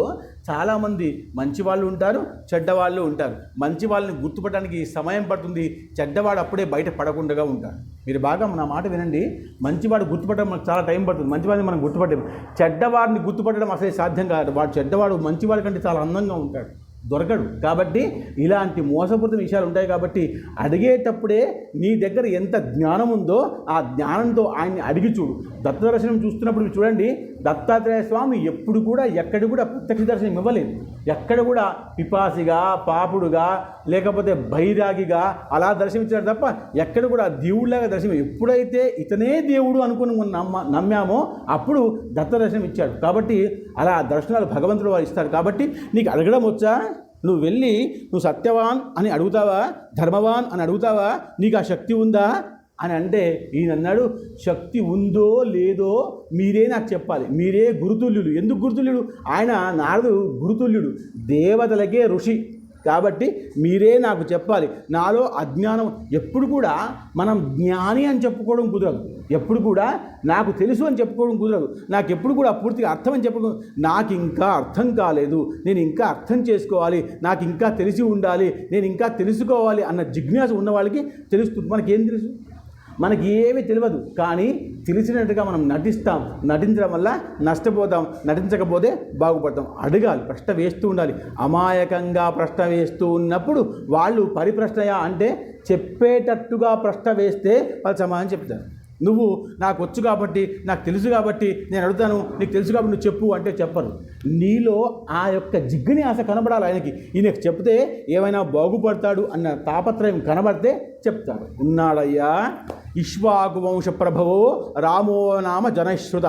చాలామంది మంచివాళ్ళు ఉంటారు, చెడ్డవాళ్ళు ఉంటారు. మంచి వాళ్ళని గుర్తుపట్టడానికి సమయం పడుతుంది, చెడ్డవాడు అప్పుడే బయట పడకుండా ఉంటాడు. మీరు బాగా నా మాట వినండి. మంచివాడు గుర్తుపట్టడం మనకు చాలా టైం పడుతుంది. మంచివాడిని మనం గుర్తుపట్టడం, చెడ్డవాడిని గుర్తుపట్టడం అసలు సాధ్యం కాదు. వాడు చెడ్డవాడు మంచివాడి కంటే చాలా అందంగా ఉంటాడు, దొరకడు. కాబట్టి ఇలాంటి మోసపూరిత విషయాలు ఉంటాయి. కాబట్టి అడిగేటప్పుడే నీ దగ్గర ఎంత జ్ఞానం ఉందో ఆ జ్ఞానంతో ఆయన్ని అడిగి చూడు. దత్త దర్శనం చూస్తున్నప్పుడు చూడండి, దత్తాత్రేయ స్వామి ఎప్పుడు కూడా ఎక్కడ కూడా ప్రత్యక్ష దర్శనం ఇవ్వలేదు. ఎక్కడ కూడా పిపాసిగా, పాపుడుగా, లేకపోతే బైరాగిగా అలా దర్శనమిచ్చాడు తప్ప ఎక్కడ కూడా దేవుడిలాగా దర్శనం. ఎప్పుడైతే ఇతనే దేవుడు అనుకుని నమ్మామో అప్పుడు దత్త దర్శనం ఇచ్చాడు. కాబట్టి అలా దర్శనాలు భగవంతుడు వారు ఇస్తారు. కాబట్టి నీకు అడగడం వచ్చా? నువ్వు వెళ్ళి నువ్వు సత్యవాన్ అని అడుగుతావా, ధర్మవాన్ అని అడుగుతావా, నీకు ఆ శక్తి ఉందా అని అంటే ఈయన అన్నాడు శక్తి ఉందో లేదో మీరే నాకు చెప్పాలి. మీరే గురుతుల్యుడు. ఎందుకు గురుతుల్యుడు? ఆయన నారదు గురుతుల్యుడు, దేవతలకే ఋషి. కాబట్టి మీరే నాకు చెప్పాలి. నాలో అజ్ఞానం. ఎప్పుడు కూడా మనం జ్ఞాని అని చెప్పుకోవడం కుదరదు, ఎప్పుడు కూడా నాకు తెలుసు అని చెప్పుకోవడం కుదరదు, నాకు ఎప్పుడు కూడా పూర్తిగా అర్థం అని చెప్పుకో. నాకు ఇంకా అర్థం కాలేదు, నేను ఇంకా అర్థం చేసుకోవాలి, నాకు ఇంకా తెలిసి ఉండాలి, నేను ఇంకా తెలుసుకోవాలి అన్న జిజ్ఞాస ఉన్న వాళ్ళకి తెలుస్తుంది. మనకేం తెలుసు? మనకి ఏమీ తెలియదు, కానీ తెలిసినట్టుగా మనం నటిస్తాం. నటించడం వల్ల నష్టపోతాం, నటించకపోతే బాగుపడతాం. అడగాలి, ప్రశ్న వేస్తూ ఉండాలి. అమాయకంగా ప్రశ్న వేస్తూ ఉన్నప్పుడు వాళ్ళు పరిప్రశ్నయా అంటే చెప్పేటట్టుగా ప్రశ్న వేస్తే వాళ్ళు సమాధానం చెప్తారు. నువ్వు నాకు వచ్చు కాబట్టి, నాకు తెలుసు కాబట్టి నేను అడుగుతాను, నీకు తెలుసు కాబట్టి నువ్వు చెప్పు అంటే చెప్పరు. నీలో ఆ యొక్క జిజ్ఞాస కనబడాలి. ఆయనకి ఈయనకు చెప్తే ఏమైనా బాగుపడతాడు అన్న తాపత్రయం కనబడితే చెప్తాడు. ఉన్నాడయ్యా ఇక్ష్వాకు వంశ ప్రభవో రామో నామ జనశ్రుత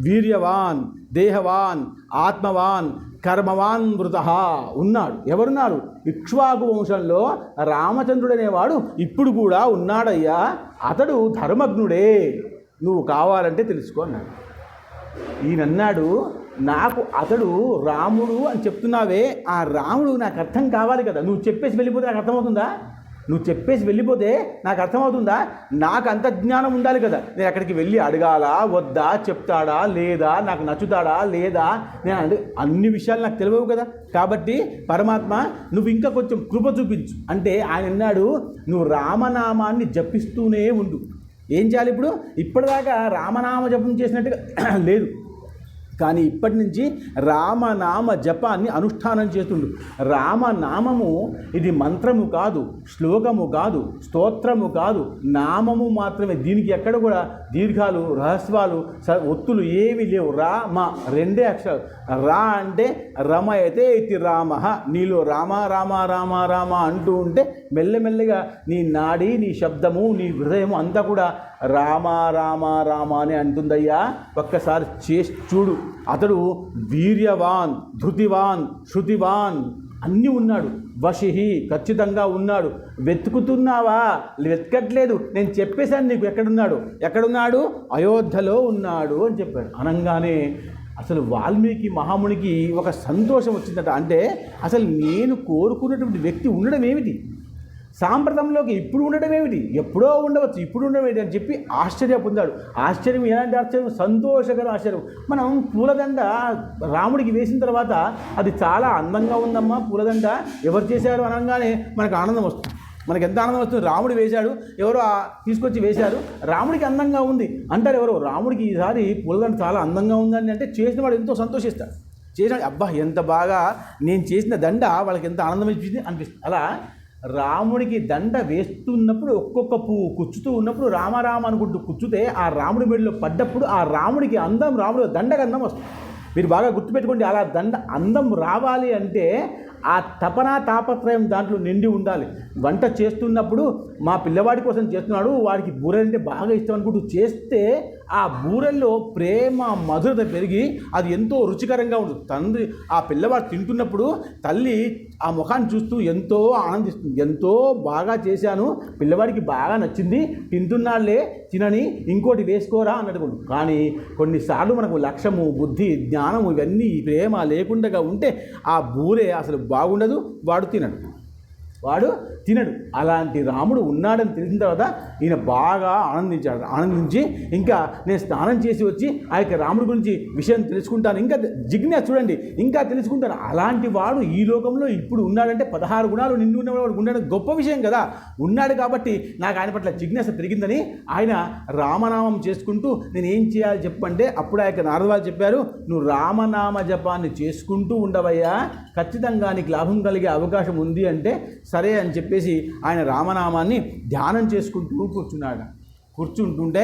వీర్యవాన్ దేహవాన్ ఆత్మవాన్ కర్మవాన్ మృత. ఉన్నాడు. ఎవరున్నారు? ఇక్ష్వాకు వంశంలో రామచంద్రుడు అనేవాడు ఇప్పుడు కూడా ఉన్నాడయ్యా. అతడు ధర్మజ్ఞుడే, నువ్వు కావాలంటే తెలుసుకో అన్నాడు. ఈయనన్నాడు నాకు అతడు రాముడు అని చెప్తున్నావే, ఆ రాముడు నాకు అర్థం కావాలి కదా. నువ్వు చెప్పేసి వెళ్ళిపోతే నాకు అర్థమవుతుందా? నువ్వు చెప్పేసి వెళ్ళిపోతే నాకు అర్థమవుతుందా? నాకు అంత జ్ఞానం ఉండాలి కదా. నేను అక్కడికి వెళ్ళి అడగాలా వద్దా, చెప్తాడా లేదా, నాకు నచ్చుతాడా లేదా, నేను అన్ని విషయాలు నాకు తెలియవు కదా. కాబట్టి పరమాత్మ నువ్వు ఇంకా కొంచెం కృప చూపించు అంటే ఆయన అన్నాడు నువ్వు రామనామాన్ని జపిస్తూనే ఉండు. ఏం చేయాలి ఇప్పుడు? ఇప్పటిదాకా రామనామ జపం చేసినట్టుగా లేదు, కానీ ఇప్పటి నుంచి రామనామ జపాన్ని అనుష్ఠానం చేస్తుండు. రామనామము ఇది మంత్రము కాదు, శ్లోకము కాదు, స్తోత్రము కాదు, నామము మాత్రమే. దీనికి ఎక్కడ కూడా దీర్ఘాలు, రహస్యాలు, ఒత్తులు ఏవి లేవు. రామ రెండే అక్షరాలు. రా అంటే రమయతే ఇతి రామ. నీలో రామ రామ రామ రామ అంటూ ఉంటే మెల్లమెల్లగా నీ నాడి, నీ శబ్దము, నీ హృదయము అంతా కూడా రామ రామ రామ అని అంటుందయ్యా. ఒక్కసారి చేసి చూడు. అతడు వీర్యవాన్, ధృతివాన్, శృతివాన్ అన్నీ ఉన్నాడు. వశిహి ఖచ్చితంగా ఉన్నాడు. వెతుకుతున్నావా? వెతకట్లేదు, నేను చెప్పేశాను నీకు ఎక్కడున్నాడు. అయోధ్యలో ఉన్నాడు అని చెప్పాడు. అనగానే అసలు వాల్మీకి మహామునికి ఒక సంతోషం వచ్చిందట. అంటే అసలు నేను కోరుకున్నటువంటి వ్యక్తి ఉండడం ఏమిటి? సాంప్రదంలోకి ఇప్పుడు ఉండడం ఏమిటి, ఎప్పుడో ఉండవచ్చు, ఇప్పుడు ఉండడం ఏమిటి అని చెప్పి ఆశ్చర్య పొందాడు. ఆశ్చర్యం ఎలాంటి ఆశ్చర్యం? సంతోషకర ఆశ్చర్యం. మనం పూలదండ రాముడికి వేసిన తర్వాత అది చాలా అందంగా ఉందమ్మా పూలదండ ఎవరు చేశారు అనగానే మనకు ఆనందం వస్తుంది. మనకి ఎంత ఆనందం వస్తుంది, రాముడు వేశాడు, ఎవరో తీసుకొచ్చి వేశారు, రాముడికి అందంగా ఉంది అంటారు ఎవరో. రాముడికి ఈసారి పూలదండ చాలా అందంగా ఉందని అంటే చేసిన వాడు ఎంతో సంతోషిస్తాడు. చేసిన అబ్బా ఎంత బాగా నేను చేసిన దండ వాళ్ళకి ఎంత ఆనందం ఇచ్చింది అనిపిస్తుంది. అలా రాముడికి దండ వేస్తున్నప్పుడు ఒక్కొక్క పువ్వు కుచ్చుతూ ఉన్నప్పుడు రామరామ అనుకుంటూ కుచ్చుతే ఆ రాముడి మెడలో పడ్డప్పుడు ఆ రాముడికి అందం, రాముడి దండకు అందం వస్తుంది. మీరు బాగా గుర్తుపెట్టుకోండి, అలా దండ అందం రావాలి అంటే ఆ తపన తాపత్రయం దాంట్లో నిండి ఉండాలి. వంట చేస్తున్నప్పుడు మా పిల్లవాడి కోసం చేస్తున్నాడు, వాడికి బూరెలు అంటే బాగా ఇష్టం అనుకుంటూ చేస్తే ఆ బూరెల్లో ప్రేమ మధురత పెరిగి అది ఎంతో రుచికరంగా ఉంటుంది. తండ్రి ఆ పిల్లవాడు తింటున్నప్పుడు తల్లి ఆ ముఖాన్ని చూస్తూ ఎంతో ఆనందిస్తుంది. ఎంతో బాగా చేశాను, పిల్లవాడికి బాగా నచ్చింది, తింటున్నాళ్ళే తినని ఇంకోటి వేసుకోరా అన్నట్టు. కానీ కొన్నిసార్లు మనకు లక్ష్యము, బుద్ధి, జ్ఞానము ఇవన్నీ ప్రేమ లేకుండా ఉంటే ఆ బూరె అసలు బాగుండదు, వాడు తినడు. అలాంటి రాముడు ఉన్నాడని తెలిసిన తర్వాత ఈయన బాగా ఆనందించాడు. ఆనందించి ఇంకా నేను స్నానం చేసి వచ్చి ఆ యొక్క రాముడి గురించి విషయం తెలుసుకుంటాను, ఇంకా జిజ్ఞాస చూడండి, ఇంకా తెలుసుకుంటాను. అలాంటి వాడు ఈ లోకంలో ఇప్పుడు ఉన్నాడంటే 16 గుణాలు నిండి ఉన్నవాడు ఉండడం గొప్ప విషయం కదా. ఉన్నాడు కాబట్టి నాకు ఆయన పట్ల జిజ్ఞాస పెరిగిందని ఆయన రామనామం చేసుకుంటూ నేను ఏం చేయాలి చెప్పంటే అప్పుడు ఆ యొక్క నారదవాళ్ళు చెప్పారు, నువ్వు రామనామ జపాన్ని చేసుకుంటూ ఉండవయ్యా, ఖచ్చితంగా నీకు లాభం కలిగే అవకాశం ఉంది అంటే సరే అని చెప్పేసి ఆయన రామనామాన్ని ధ్యానం చేసుకుంటూ కూర్చుంటుంటే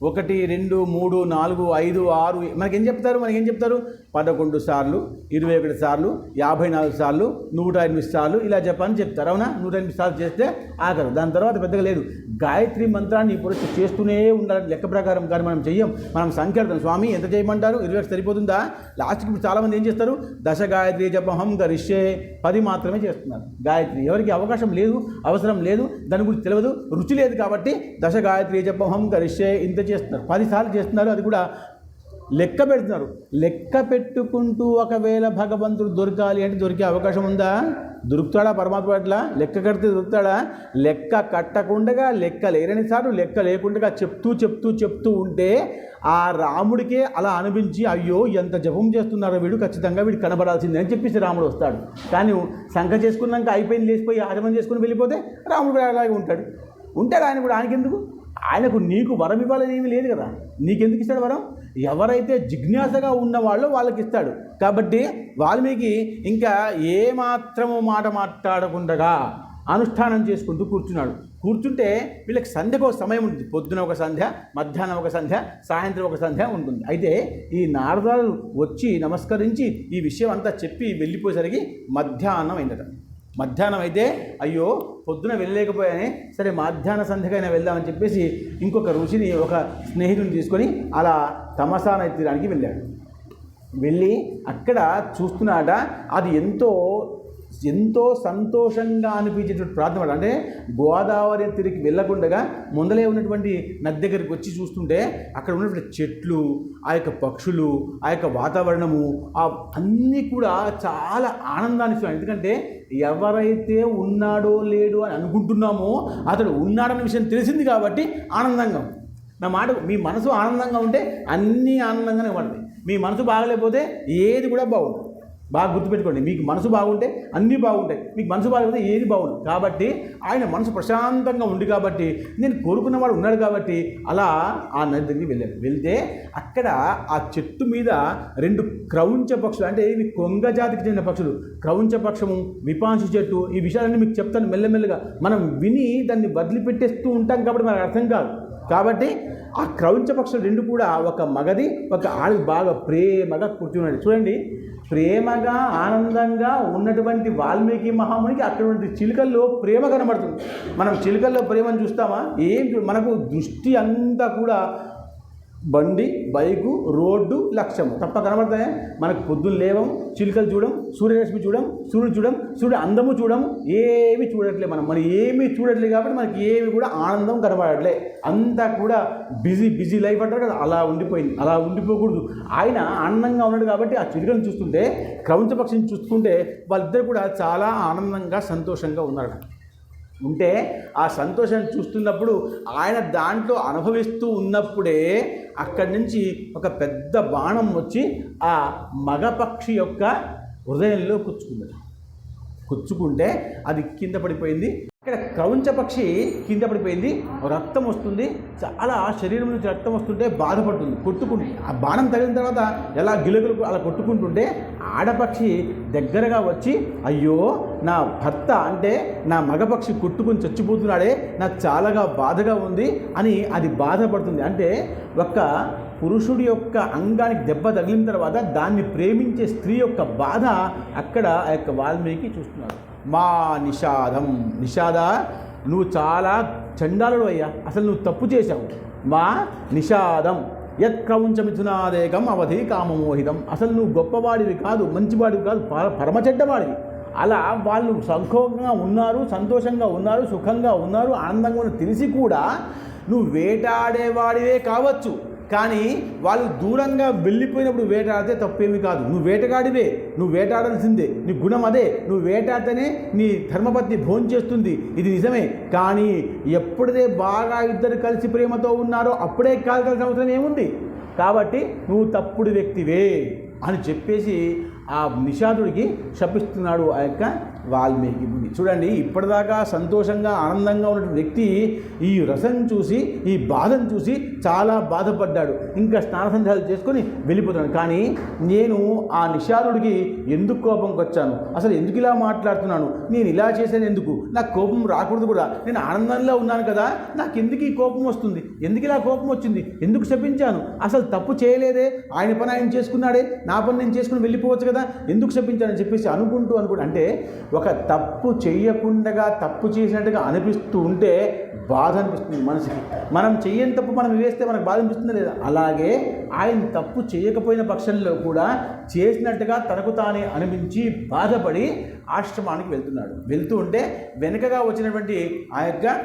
1, 2, 3, 4, 5, 6 మనకేం చెప్తారు 11 సార్లు, 21 సార్లు, 54 సార్లు, 108 సార్లు ఇలా చెప్పని చెప్తారు. అవునా? 108 సార్లు చేస్తే ఆఖరు, దాని తర్వాత పెద్దగా లేదు. గాయత్రి మంత్రాన్ని ఇప్పుడు చేస్తూనే ఉండాలని లెక్క ప్రకారం కానీ మనం చెయ్యం. మనం సంఖ్యార్థం స్వామి ఎంత చేయమంటారు, 21 సరిపోతుందా? లాస్ట్కి ఇప్పుడు చాలామంది ఏం చేస్తారు, దశ గాయత్రి జపహం గరిష్యే 10 మాత్రమే చేస్తున్నారు. గాయత్రి ఎవరికి అవకాశం లేదు, అవసరం లేదు, దాని గురించి తెలియదు, రుచి లేదు కాబట్టి దశ గాయత్రి జపహం గరిష్యే ఇంత చేస్తున్నారు, 10 సార్లు చేస్తున్నారు. అది కూడా లెక్క పెడుతున్నారు. లెక్క పెట్టుకుంటూ ఒకవేళ భగవంతుడు దొరకాలి అంటే దొరికే అవకాశం ఉందా? దొరుకుతాడా పరమాత్మ అట్లా? లెక్క కడితే దొరుకుతాడా? లెక్క కట్టకుండా, లెక్క లేరని సార్లు లెక్క లేకుండా చెప్తూ ఉంటే ఆ రాముడికే అలా అనిపించి అయ్యో ఎంత జపం చేస్తున్నారో వీడు, ఖచ్చితంగా వీడు కనబడాల్సిందే అని చెప్పేసి రాముడు వస్తాడు. కానీ శంఖ చేసుకున్నాక అయిపోయింది లేచిపోయి ఆచమనం చేసుకుని వెళ్ళిపోతే రాముడు అలాగే ఉంటాడు. ఆయన కూడా ఆయనకెందుకు? ఆయనకు నీకు వరం ఇవ్వాలని ఏమీ లేదు కదా, నీకెందుకు ఇస్తాడు వరం? ఎవరైతే జిజ్ఞాసగా ఉన్నవాళ్ళో వాళ్ళకి ఇస్తాడు. కాబట్టి వాల్మీకి ఇంకా ఏమాత్రము మాట మాట్లాడకుండా అనుష్ఠానం చేసుకుంటూ కూర్చుంటే వీళ్ళకి సంధ్యకు ఒక సమయం ఉంటుంది. పొద్దున ఒక సంధ్య, మధ్యాహ్నం ఒక సంధ్య, సాయంత్రం ఒక సంధ్య ఉంటుంది. అయితే ఈ నారదాలు వచ్చి నమస్కరించి ఈ విషయం అంతా చెప్పి వెళ్ళిపోయేసరికి మధ్యాహ్నం అయిందట. మధ్యాహ్నం అయితే అయ్యో పొద్దున వెళ్ళలేకపోయానే, సరే మధ్యాహ్న సంధ్యకైనా వెళ్దామని చెప్పేసి ఇంకొక ఋషిని, ఒక స్నేహితుని తీసుకొని అలా తమసా నది తీరానికి వెళ్ళాడు. వెళ్ళి అక్కడ చూస్తున్నాడ, అది ఎంతో సంతోషంగా అనిపించేటువంటి ప్రాంతం. అంటే గోదావరి తిరిగి వెళ్ళకుండా ముందలే ఉన్నటువంటి నది దగ్గరికి వచ్చి చూస్తుంటే అక్కడ ఉన్నటువంటి చెట్లు, ఆ యొక్క పక్షులు, ఆ యొక్క వాతావరణము అన్నీ కూడా చాలా ఆనందాన్ని ఇస్తున్నాయి. ఎందుకంటే ఎవరైతే ఉన్నాడో లేడో అని అనుకుంటున్నామో అతడు ఉన్నాడన్న విషయం తెలిసింది కాబట్టి ఆనందంగా ఉంది. నా మాట, మీ మనసు ఆనందంగా ఉంటే అన్నీ ఆనందంగానే పడుతుంది. మీ మనసు బాగలేకపోతే ఏది కూడా బాగుంటుంది. బాగా గుర్తుపెట్టుకోండి, మీకు మనసు బాగుంటే అన్నీ బాగుంటాయి, మీకు మనసు బాగలేకపోతే ఏది బాగుంటుంది. కాబట్టి ఆయన మనసు ప్రశాంతంగా ఉంది కాబట్టి, నేను కోరుకున్నవాడు ఉన్నాడు కాబట్టి అలా ఆ నది దగ్గరికి వెళ్తే అక్కడ ఆ చెట్టు మీద 2 క్రౌంచ పక్షులు, అంటే ఇవి కొంగ జాతికి చెందిన పక్షులు, క్రౌంచ పక్షము, విపాంశి చెట్టు, ఈ విషయాలన్నీ మీకు చెప్తాను మెల్లమెల్లగా. మనం విని దాన్ని వదిలిపెట్టేస్తూ ఉంటాం కాబట్టి మనకు అర్థం కాదు. కాబట్టి ఆ క్రౌంచ పక్షులు 2 కూడా, ఒక మగది ఒక ఆడి బాగా ప్రేమగా కూర్చున్నాడు. చూడండి, ప్రేమగా ఆనందంగా ఉన్నటువంటి వాల్మీకి మహామునికి అటువంటి చిలుకల్లో ప్రేమ కనబడుతుంది. మనం చిలుకల్లో ప్రేమను చూస్తామా? మనకు దృష్టి అంతా కూడా బండి, బైకు, రోడ్డు, లక్ష్యము తప్ప కనబడతాయా? మనకు పొద్దున్న లేవం, చిలుకలు చూడం, సూర్యరశ్మి చూడం, సూర్యుడు చూడం, సూర్యుడు అందము చూడం, ఏమి చూడట్లే. మనం ఏమీ చూడట్లేదు కాబట్టి మనకి ఏమి కూడా ఆనందం కనబడట్లే. అంతా కూడా బిజీ లైఫ్ అంటారు కదా, అలా ఉండిపోయింది. అలా ఉండిపోకూడదు. ఆయన ఆనందంగా ఉన్నాడు కాబట్టి ఆ చిలుకలను చూస్తుంటే, క్రౌంచ పక్షిని చూస్తుంటే వాళ్ళిద్దరు కూడా చాలా ఆనందంగా సంతోషంగా ఉన్నారు. ఉంటే ఆ సంతోషాన్ని చూస్తున్నప్పుడు ఆయన దాంట్లో అనుభవిస్తూ ఉన్నప్పుడే అక్కడి నుంచి ఒక పెద్ద బాణం వచ్చి ఆ మగపక్షి యొక్క హృదయంలో కుచ్చుకుంటే అది కింద పడిపోయింది. ఇక్కడ క్రౌంచ పక్షి కింద పడిపోయింది, రక్తం వస్తుంది, చాలా శరీరం నుంచి రక్తం వస్తుంటే బాధపడుతుంది, కొట్టుకుంటుంది. ఆ బాణం తగిలిన తర్వాత ఎలా గిలుగులు అలా కొట్టుకుంటుంటే ఆడపక్షి దగ్గరగా వచ్చి, అయ్యో నా భర్త అంటే నా మగపక్షి కొట్టుకుని చచ్చిపోతున్నాడే, నాకు చాలాగా బాధగా ఉంది అని అది బాధపడుతుంది. అంటే ఒక పురుషుడి యొక్క అంగానికి దెబ్బ తగిలిన తర్వాత దాన్ని ప్రేమించే స్త్రీ యొక్క బాధ అక్కడ ఆ యొక్క వాల్మీకి చూస్తున్నాడు. మా నిషాద నువ్వు చాలా చండాలుడు అయ్యా, అసలు నువ్వు తప్పు చేశావు. మా నిషాదం యత్క్రౌంచ మిథునాదేకం అవధి కామమోహితం. అసలు నువ్వు గొప్పవాడివి కాదు, మంచివాడివి కాదు, పరమచెడ్డవాడివి. అలా వాళ్ళు సుఖంగా ఉన్నారు, సంతోషంగా ఉన్నారు, సుఖంగా ఉన్నారు, ఆనందంగా ఉన్నారు తెలిసి కూడా నువ్వు వేటాడేవాడివే కావచ్చు, కానీ వాళ్ళు దూరంగా వెళ్ళిపోయినప్పుడు వేటాడితే తప్పేమీ కాదు. నువ్వు వేటగాడివే, నువ్వు వేటాడాల్సిందే, నీ గుణం అదే. నువ్వు వేటాడితేనే నీ ధర్మపత్ని భోంచేస్తుంది, ఇది నిజమే. కానీ ఎప్పుడైతే బాగా ఇద్దరు కలిసి ప్రేమతో ఉన్నారో అప్పుడే కాల్సిన అవసరం ఏముంది? కాబట్టి నువ్వు తప్పుడు వ్యక్తివే అని చెప్పేసి ఆ నిషాదుడికి శపిస్తున్నాడు ఆ యొక్క వాల్మీకి ముని. చూడండి, ఇప్పటిదాకా సంతోషంగా ఆనందంగా ఉన్న వ్యక్తి ఈ రసం చూసి, ఈ బాధను చూసి చాలా బాధపడ్డాడు. ఇంకా స్నానసంధ్యాలు చేసుకొని వెళ్ళిపోతాడు. కానీ నేను ఆ నిషాదుడికి ఎందుకు కోపంకి వచ్చాను, అసలు ఎందుకు ఇలా మాట్లాడుతున్నాను, నేను ఇలా చేశాను ఎందుకు, నాకు కోపం రాకూడదు కూడా, నేను ఆనందంలో ఉన్నాను కదా, నాకు ఎందుకు ఈ కోపం వస్తుంది, ఎందుకు ఇలా కోపం వచ్చింది, ఎందుకు శపించాను, అసలు తప్పు చేయలేదే, ఆయన పని ఆయన చేసుకున్నాడే, నా పని నేను చేసుకుని వెళ్ళిపోవచ్చు కదా, ఎందుకు శపించానని చెప్పేసి అనుకుంటూ అంటే ఒక తప్పు చేయకుండా తప్పు చేసినట్టుగా అనిపిస్తూ ఉంటే బాధ అనిపిస్తుంది మనసుకి. మనం చెయ్యని తప్పు మనం వేస్తే మనకు బాధ అనిపిస్తుందా లేదా? అలాగే ఆయన తప్పు చేయకపోయిన పక్షంలో కూడా చేసినట్టుగా తనకు తానే అనిపించి బాధపడి ఆశ్రమానికి వెళ్తూ ఉంటే వెనుకగా వచ్చినటువంటి ఆ యొక్క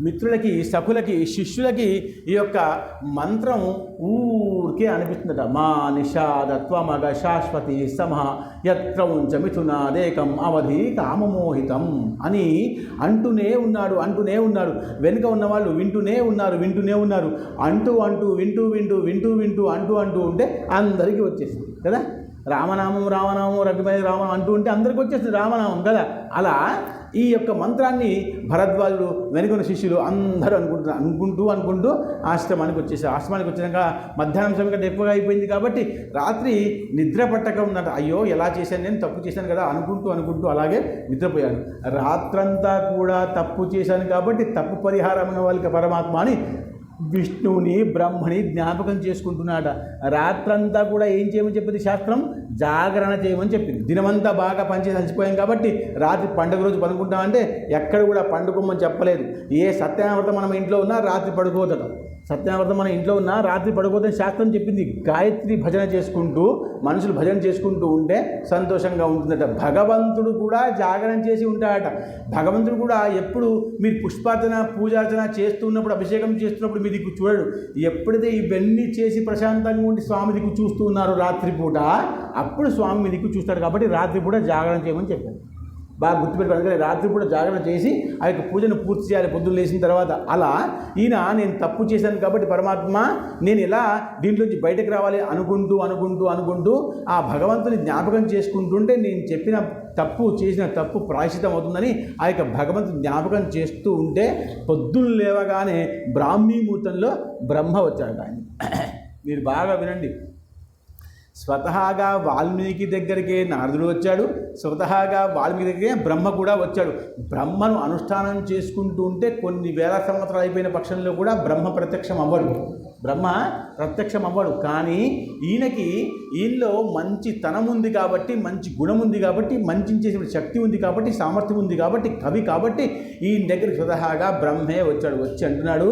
మిత్రులకి, సఖులకి, శిష్యులకి ఈ యొక్క మంత్రం ఊరికే అనిపిస్తుందట. మా నిషాదత్వమగ శాశ్వతి సమహ యత్రౌంచ మిథునాదేకం అవధి కామమోహితం అని అంటూనే ఉన్నాడు. వెనుక ఉన్నవాళ్ళు వింటూనే ఉన్నారు. అంటూ వింటూ ఉంటే అందరికీ వచ్చేసింది కదా. రామనామం రఘుపతి రామనామం అంటూ ఉంటే అందరికీ వచ్చేస్తుంది రామనామం కదా. అలా ఈ యొక్క మంత్రాన్ని భరద్వాజుడు, వెనుకున్న శిష్యులు అందరూ అనుకుంటూ ఆశ్రమానికి వచ్చేసారు. ఆశ్రమానికి వచ్చినాక మధ్యాహ్నం సమయం కంటే ఎక్కువగా అయిపోయింది కాబట్టి రాత్రి నిద్ర పట్టక ఉందంట. అయ్యో ఎలా చేశాను, నేను తప్పు చేశాను కదా అనుకుంటూ అలాగే నిద్రపోయాడు. రాత్రంతా కూడా తప్పు చేశాను కాబట్టి తప్పు పరిహారమైన వాళ్ళకి పరమాత్మ అని విష్ణువుని, బ్రహ్మని జ్ఞాపకం చేసుకుంటున్నాడ. రాత్రంతా కూడా ఏం చేయమని చెప్పింది శాస్త్రం? జాగరణ చేయమని చెప్పింది. దినమంతా బాగా పనిచేసి అలసిపోయాం కాబట్టి రాత్రి పండుగ రోజు పడుకుంటామంటే ఎక్కడ కూడా పండుకోమని చెప్పలేదు. ఏ సత్యావ్రతం మనం ఇంట్లో ఉన్నా రాత్రి పడుకోవద్దు. సత్యావ్రతం మన ఇంట్లో ఉన్నా రాత్రి పడుకోవద్దని శాస్త్రం చెప్పింది. గాయత్రి భజన చేసుకుంటూ మనుషులు భజన చేసుకుంటూ ఉంటే సంతోషంగా ఉంటుందట. భగవంతుడు కూడా జాగరణ చేసి ఉంటాడట. భగవంతుడు కూడా ఎప్పుడు మీరు పుష్పార్చన, పూజార్చన చేస్తున్నప్పుడు, అభిషేకం చేస్తున్నప్పుడు మీ దిక్కు చూడడు. ఎప్పుడైతే ఇవన్నీ చేసి ప్రశాంతంగా ఉండి స్వామి దిక్కు చూస్తూ ఉన్నారు రాత్రిపూట, అప్పుడు స్వామి మీ దిక్కు చూస్తాడు. కాబట్టి రాత్రిపూట జాగరణ చేయమని చెప్పారు. బాగా గుర్తుపెట్టుకోవాలి. అందుకని రాత్రి కూడా జాగరణ చేసి ఆ యొక్క పూజను పూర్తి చేయాలి పొద్దున్న లేచిన తర్వాత. అలా ఈయన నేను తప్పు చేశాను కాబట్టి పరమాత్మ నేను ఎలా దీంట్లోంచి బయటకు రావాలి అనుకుంటూ ఆ భగవంతుని జ్ఞాపకం చేసుకుంటుంటే నేను చేసిన తప్పు ప్రాయశ్చితం అవుతుందని ఆ యొక్క భగవంతుని జ్ఞాపకం చేస్తూ ఉంటే పొద్దున్న లేవగానే బ్రాహ్మీ ముహూర్తంలో బ్రహ్మ వచ్చాడు. ఆయన మీరు బాగా వినండి. స్వతహాగా వాల్మీకి దగ్గరికే నారదుడు వచ్చాడు, స్వతహాగా వాల్మీకి దగ్గరే బ్రహ్మ కూడా వచ్చాడు. బ్రహ్మను అనుష్ఠానం చేసుకుంటూ ఉంటే కొన్ని వేల సంవత్సరాలు అయిపోయిన పక్షంలో కూడా బ్రహ్మ ప్రత్యక్షం అవ్వడు. బ్రహ్మ ప్రత్యక్షం అవ్వడు. కానీ ఈయనలో మంచి తనం ఉంది కాబట్టి, మంచి గుణం ఉంది కాబట్టి, మంచి చేసే శక్తి ఉంది కాబట్టి, సామర్థ్యం ఉంది కాబట్టి, కవి కాబట్టి ఈయన దగ్గరికి స్వతహాగా బ్రహ్మే వచ్చాడు. వచ్చి అంటున్నాడు,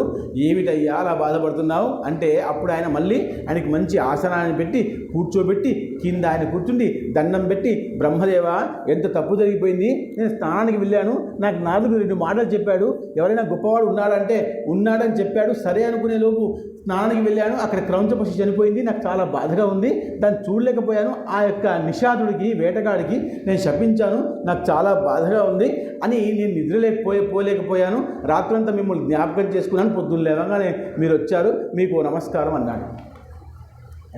ఏమిటయ్యా అలా బాధపడుతున్నావు అంటే, అప్పుడు ఆయన మళ్ళీ ఆయనకి మంచి ఆసనాన్ని పెట్టి కూర్చోబెట్టి కింద ఆయన కూర్చుండి దండం పెట్టి, బ్రహ్మదేవ ఎంత తప్పు జరిగిపోయింది, నేను స్నానానికి వెళ్ళాను, నాకు నారదుడు 2 మాటలు చెప్పాడు, ఎవరైనా గొప్పవాడు ఉన్నాడంటే ఉన్నాడని చెప్పాడు, సరే అనుకునే లోపు స్నానానికి వెళ్ళాను, అక్కడ క్రౌంచ పక్షి చనిపోయింది, నాకు చాలా బాధగా ఉంది, దాన్ని చూడలేకపోయాను, ఆ యొక్క నిషాదుడికి వేటగాడికి నేను శపించాను, నాకు చాలా బాధగా ఉంది అని నేను పోలేకపోయాను, రాత్రంతా మిమ్మల్ని జ్ఞాపకం చేసుకున్నాను, పొద్దున్న లేవగానే మీరు వచ్చారు, మీకు నమస్కారం అన్నాడు.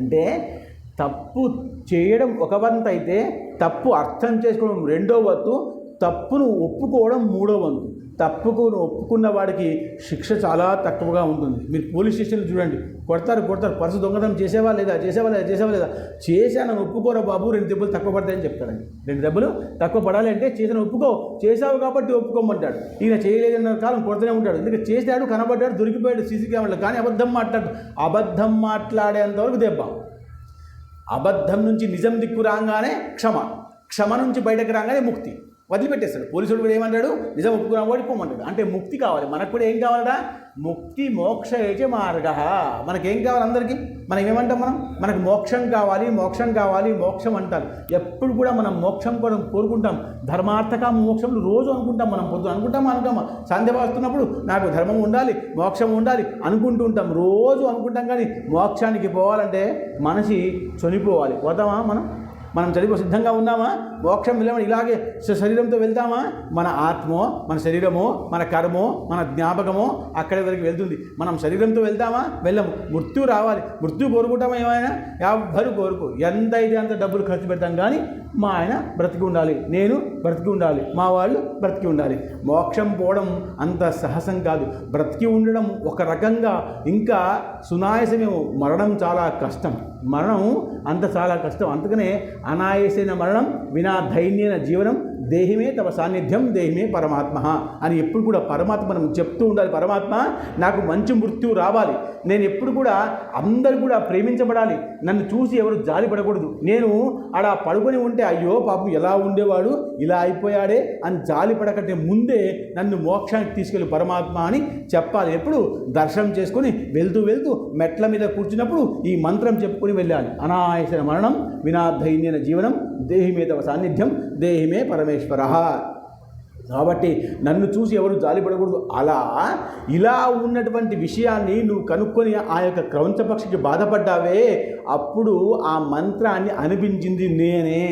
అంటే తప్పు చేయడం ఒక వంతు అయితే, తప్పు అర్థం చేసుకోవడం 2వ వంతు, తప్పును ఒప్పుకోవడం 3వ వంతు. తప్పుకు ఒప్పుకున్న వాడికి శిక్ష చాలా తక్కువగా ఉంటుంది. మీరు పోలీస్ స్టేషన్లో చూడండి, కొడతారు, పర్సు దొంగతనం చేసేవా లేదా చేశానని ఒప్పుకోరా బాబు, 2 దెబ్బలు తక్కువ పడతాయని చెప్తాడండి. 2 దెబ్బలు తక్కువ పడాలి అంటే చేసిన ఒప్పుకో, చేసావు కాబట్టి ఒప్పుకోమంటాడు. ఈయన చేయలేదన్న కాలం కొడుతూనే ఉంటాడు. ఎందుకంటే చేశాడు, కనబడ్డాడు, దొరికిపోయాడు సీసీ కెమెరాలో, కానీ అబద్ధం మాట్లాడేంతవరకు దెబ్బ. అబద్ధం నుంచి నిజం దిక్కు రాగానే క్షమ నుంచి బయటకు రాగానే ముక్తి. వదిలిపెట్టేస్తాడు. పోలీసుడు కూడా ఏమంటాడు, నిజం ఒప్పుకున్నా ఓడిపోమంటాడు. అంటే ముక్తి కావాలి. మనకు కూడా ఏం కావాలడా, ముక్తి మోక్ష ఏచ మార్గ. మనకేం కావాలి అందరికీ? మనం ఏమంటాం, మనకు మోక్షం కావాలి మోక్షం అంటారు. ఎప్పుడు కూడా మనం మోక్షం కూడా కోరుకుంటాం. ధర్మార్థక మోక్షంలు రోజు అనుకుంటాం. మనం పొద్దున అనుకుంటాం, సంధ్య వస్తున్నప్పుడు నాకు ధర్మం ఉండాలి, మోక్షం ఉండాలి అనుకుంటూ ఉంటాం, రోజు అనుకుంటాం. కానీ మోక్షానికి పోవాలంటే మనిషి చనిపోవాలి. పోతామా? మనం చనిపో సిద్ధంగా ఉన్నామా? మోక్షం వెళ్ళమని ఇలాగే శరీరంతో వెళ్తామా? మన ఆత్మో, మన శరీరమో, మన కర్మో, మన జ్ఞాపకమో అక్కడి వరకు వెళ్తుంది. మనం శరీరంతో వెళ్తామా? వెళ్ళము. మృత్యు రావాలి. మృత్యు కోరుకుంటామా? ఏమైనా ఎవ్వరు కోరుకో. ఎంత అయితే అంత డబ్బులు ఖర్చు పెడతాం, కానీ మా ఆయన బ్రతికి ఉండాలి, నేను బ్రతికి ఉండాలి, మా వాళ్ళు బ్రతికి ఉండాలి. మోక్షం పోవడం అంత సహసం కాదు. బ్రతికి ఉండడం ఒక రకంగా ఇంకా సునాయాసమేమో, మరణం చాలా కష్టం. మరణం అంత చాలా కష్టం. అందుకనే అనాయాసైన మరణం వినా ధైర్యేన జీవనం దేహిమే తవ సాన్నిధ్యం దేహిమే పరమాత్మ అని ఎప్పుడు కూడా పరమాత్మ మనం చెప్తూ ఉండాలి. పరమాత్మ నాకు మంచి మృత్యు రావాలి, నేను ఎప్పుడు కూడా అందరూ కూడా ప్రేమించబడాలి, నన్ను చూసి ఎవరు జాలి పడకూడదు, నేను అలా పడుకొని ఉంటే అయ్యో పాపం ఎలా ఉండేవాడు ఇలా అయిపోయాడే అని జాలి పడకంటే ముందే నన్ను మోక్షానికి తీసుకెళ్ళి పరమాత్మ అని చెప్పాలి. ఎప్పుడు దర్శనం చేసుకొని వెళ్తూ మెట్ల మీద కూర్చున్నప్పుడు ఈ మంత్రం చెప్పుకొని వెళ్ళాలి. అనాయాసన మరణం వినా ధైర్యేన జీవనం దేహిమే తవ సాన్నిధ్యం దేహిమే పరమేశ్వర. కాబట్టి నన్ను చూసి ఎవరు జాలిపడకూడదు. ఇలా ఉన్నటువంటి విషయాన్ని నువ్వు కనుక్కొని ఆ యొక్క క్రౌంచపక్షికి బాధపడ్డావే, అప్పుడు ఆ మంత్రాన్ని అనిపించింది నేనే.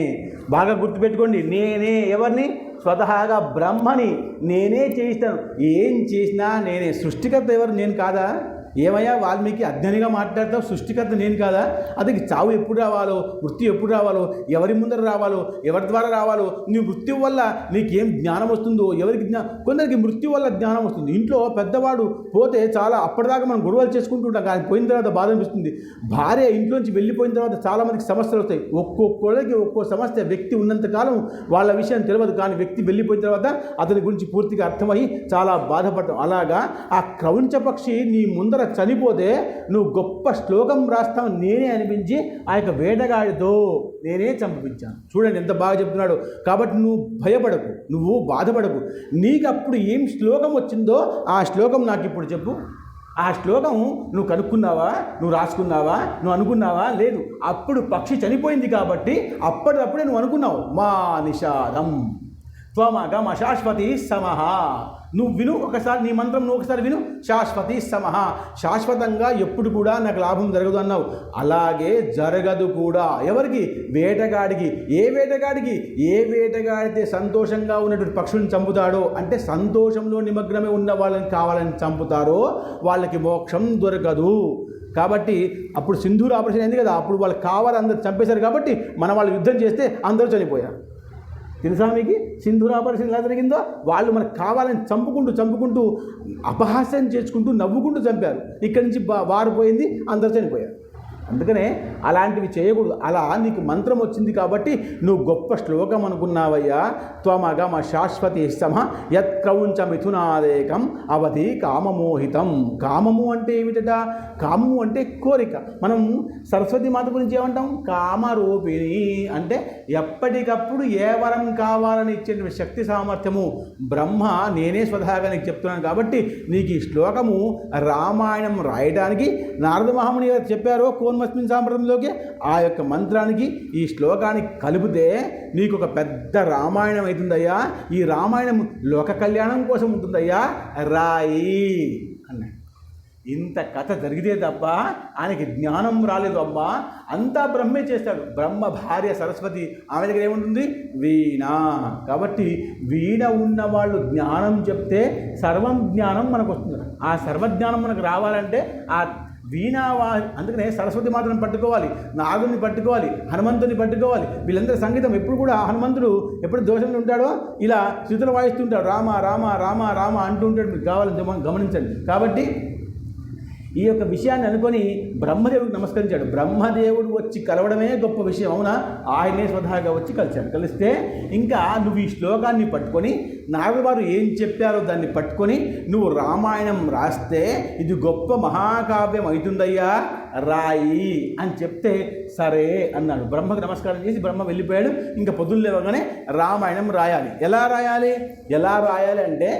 బాగా గుర్తుపెట్టుకోండి, నేనే. ఎవరిని? స్వతహాగా బ్రహ్మని నేనే చేయిస్తాను. ఏం చేసినా నేనే. సృష్టికర్త ఎవరు? నేను కాదా? ఏమయ్యా వాల్మీకి అజ్ఞానిగా మాట్లాడతావు, సృష్టికర్త నేను కాదా? అతనికి చావు ఎప్పుడు రావాలో, మృత్యు ఎప్పుడు రావాలో, ఎవరి ముందర రావాలో, ఎవరి ద్వారా రావాలో, నీ మృత్యు వల్ల నీకేం జ్ఞానం వస్తుందో, ఎవరికి కొందరికి మృత్యు వల్ల జ్ఞానం వస్తుంది. ఇంట్లో పెద్దవాడు పోతే చాలా అప్పటిదాకా మనం గొడవలు చేసుకుంటూ ఉంటాం, కానీ పోయిన తర్వాత బాధ అనిపిస్తుంది. భార్య ఇంట్లోంచి వెళ్ళిపోయిన తర్వాత చాలామందికి సమస్యలు వస్తాయి. ఒక్కొక్కరికి ఒక్కో సమస్య. వ్యక్తి ఉన్నంతకాలం వాళ్ళ విషయం తెలియదు, కానీ వ్యక్తి వెళ్ళిపోయిన తర్వాత అతని గురించి పూర్తిగా అర్థమయ్యి చాలా బాధపడతాం. అలాగా ఆ క్రౌంచ పక్షి నీ ముందర చనిపోతే నువ్వు గొప్ప శ్లోకం రాస్తావు నేనే అనిపించి ఆ యొక్క వేటగాడితో నేనే చంపించాను. చూడండి ఎంత బాగా చెప్తున్నాడు. కాబట్టి నువ్వు భయపడకు, నువ్వు బాధపడకు. నీకు అప్పుడు ఏం శ్లోకం వచ్చిందో ఆ శ్లోకం నాకు ఇప్పుడు చెప్పు. ఆ శ్లోకం నువ్వు కనుక్కున్నావా, నువ్వు రాసుకున్నావా, నువ్వు అనుకున్నావా? లేదు. అప్పుడు పక్షి చనిపోయింది కాబట్టి అప్పటికప్పుడే నువ్వు అనుకున్నావు. మా నిషాదం త్వమగమ శాశ్వతి సమహ. నువ్వు విను ఒకసారి, నీ మంత్రం నువ్వు ఒకసారి విను. శాశ్వతి సమహ, శాశ్వతంగా ఎప్పుడు కూడా నాకు లాభం జరగదు అన్నావు. అలాగే జరగదు కూడా. ఎవరికి? వేటగాడికి. ఏ వేటగాడికి? ఏ వేటగాడితే సంతోషంగా ఉన్నటువంటి పక్షులను చంపుతాడో, అంటే సంతోషంలో నిమగ్నమే ఉన్న వాళ్ళని కావాలని చంపుతారో వాళ్ళకి మోక్షం దొరకదు. కాబట్టి అప్పుడు సింధూర్ ఆపరేషన్ అయింది కదా, అప్పుడు వాళ్ళు కావాలి అందరు చంపేశారు కాబట్టి మన వాళ్ళు యుద్ధం చేస్తే అందరూ చనిపోయారు. తెలుసా మీకు సింధూర్ ఆపరేషన్ ఎలా జరిగిందో? వాళ్ళు మనకు కావాలని చంపుకుంటూ అపహాస్యం చేసుకుంటూ నవ్వుకుంటూ చంపారు. ఇక్కడి నుంచి వారు పోయింది, అందరూ చనిపోయారు. అందుకనే అలాంటివి చేయకూడదు. అలా నీకు మంత్రం వచ్చింది కాబట్టి నువ్వు గొప్ప శ్లోకం అనుకున్నావయ్యా. త్వమగమ శాశ్వతి సమ యత్క్రౌంచ మిథునాదేకం అవధి కామమోహితం. కామము అంటే ఏమిటట? కామము అంటే కోరిక. మనం సరస్వతి మాత గురించి ఏమంటాం? కామరూపిణి అంటే ఎప్పటికప్పుడు ఏ వరం కావాలని ఇచ్చే శక్తి సామర్థ్యము బ్రహ్మ నేనే స్వతహాగా నీకు చెప్తున్నాను. కాబట్టి నీకు ఈ శ్లోకము రామాయణం రాయడానికి నారద మహాముని గారు చెప్పారో కోన్మస్మిన్ సాంప్రదంలోకి ఆ యొక్క మంత్రానికి ఈ శ్లోకానికి కలిపితే నీకు ఒక పెద్ద రామాయణం అవుతుందయ్యా. ఈ రామాయణం లోక కళ్యాణం కోసం ఉంటుందయ్యా, రాయి అన్నాడు. ఇంత కథ జరిగితే తప్ప ఆయనకి జ్ఞానం రాలేదు అమ్మా. అంతా బ్రహ్మే చేస్తాడు. బ్రహ్మ భార్య సరస్వతి, ఆమె దగ్గర ఏముంటుంది? వీణ. కాబట్టి వీణ ఉన్న వాళ్ళు జ్ఞానం చెప్తే సర్వం జ్ఞానం మనకు వస్తుంది. ఆ సర్వజ్ఞానం మనకు రావాలంటే ఆ వీణావా. అందుకనే సరస్వతి మాతను పట్టుకోవాలి, నాగుని పట్టుకోవాలి, హనుమంతుని పట్టుకోవాలి. వీళ్ళందరూ సంగీతం ఎప్పుడు కూడా హనుమంతుడు ఎప్పుడు దోషంలో ఉంటాడో ఇలా శృతులు వాయిస్తుంటాడు, రామ రామ రామ రామ అంటూ ఉంటాడు. మీకు కావాలని గమనించండి. కాబట్టి ఈ యొక్క విషయాన్ని అనుకొని బ్రహ్మదేవుడికి నమస్కరించాడు. బ్రహ్మదేవుడు వచ్చి కలవడమే గొప్ప విషయం, అవునా? ఆయనే స్వతహాగా వచ్చి కలిశాడు. కలిస్తే ఇంకా నువ్వు ఈ శ్లోకాన్ని పట్టుకొని నారదవారు ఏం చెప్పారో దాన్ని పట్టుకొని నువ్వు రామాయణం రాస్తే ఇది గొప్ప మహాకావ్యం అవుతుందయ్యా, రాయి అని చెప్తే సరే అన్నాడు. బ్రహ్మకు నమస్కారం చేసి బ్రహ్మ వెళ్ళిపోయాడు. ఇంకా పొద్దున్న లేవగానే రామాయణం రాయాలి. ఎలా రాయాలి అంటే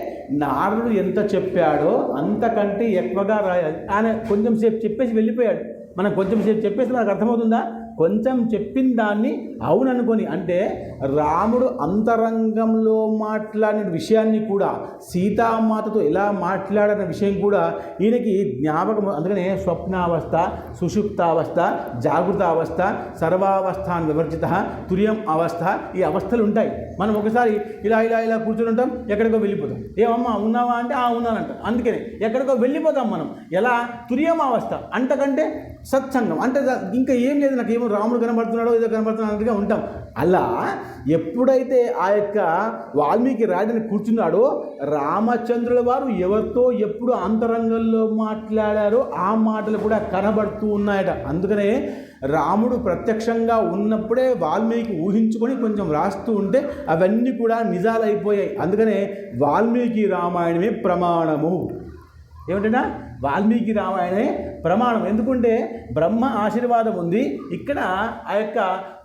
నారదుడు ఎంత చెప్పాడో అంతకంటే ఎక్కువగా రాయాలి. ఆయన కొంచెం సేపు చెప్పేసి వెళ్ళిపోయాడు. మనం కొంచెం సేపు చెప్పేసి మనకు అర్థమవుతుందా? కొంచెం చెప్పిన దాన్ని అవుననుకొని, అంటే రాముడు అంతరంగంలో మాట్లాడిన విషయాన్ని కూడా సీతామాతతో ఎలా మాట్లాడిన విషయం కూడా ఈయనకి జ్ఞాపకం. అందుకనే స్వప్నావస్థ, సుషుప్తావస్థ, జాగృతావస్థ, సర్వావస్థాన్ వివర్జిత, తుర్యం అవస్థ, ఈ అవస్థలు ఉంటాయి. మనం ఒకసారి ఇలా ఇలా ఇలా కూర్చొని ఉంటాం, ఎక్కడికో వెళ్ళిపోతాం. ఏమమ్మా ఉన్నావా అంటే ఉన్నానంట. అందుకనే ఎక్కడికో వెళ్ళిపోతాం మనం. ఎలా? తుర్యం అవస్థ అంతకంటే సత్సంగం అంటే ఇంకా ఏం లేదు, నాకు ఏమో రాముడు కనబడుతున్నాడో ఏదో కనబడుతున్నట్టుగా ఉంటాం. అలా ఎప్పుడైతే ఆ యొక్క వాల్మీకి రాయడానికి కూర్చున్నాడో రామచంద్రుల వారు ఎవరితో ఎప్పుడు అంతరంగంలో మాట్లాడారో ఆ మాటలు కూడా కనబడుతూ ఉన్నాయట. అందుకనే రాముడు ప్రత్యక్షంగా ఉన్నప్పుడే వాల్మీకి ఊహించుకొని కొంచెం రాస్తూ ఉంటే అవన్నీ కూడా నిజాలైపోయాయి. అందుకనే వాల్మీకి రామాయణమే ప్రమాణము. ఏమిటంటే వాల్మీకి రామాయణమే ప్రమాణం. ఎందుకంటే బ్రహ్మ ఆశీర్వాదం ఉంది, ఇక్కడ ఆ యొక్క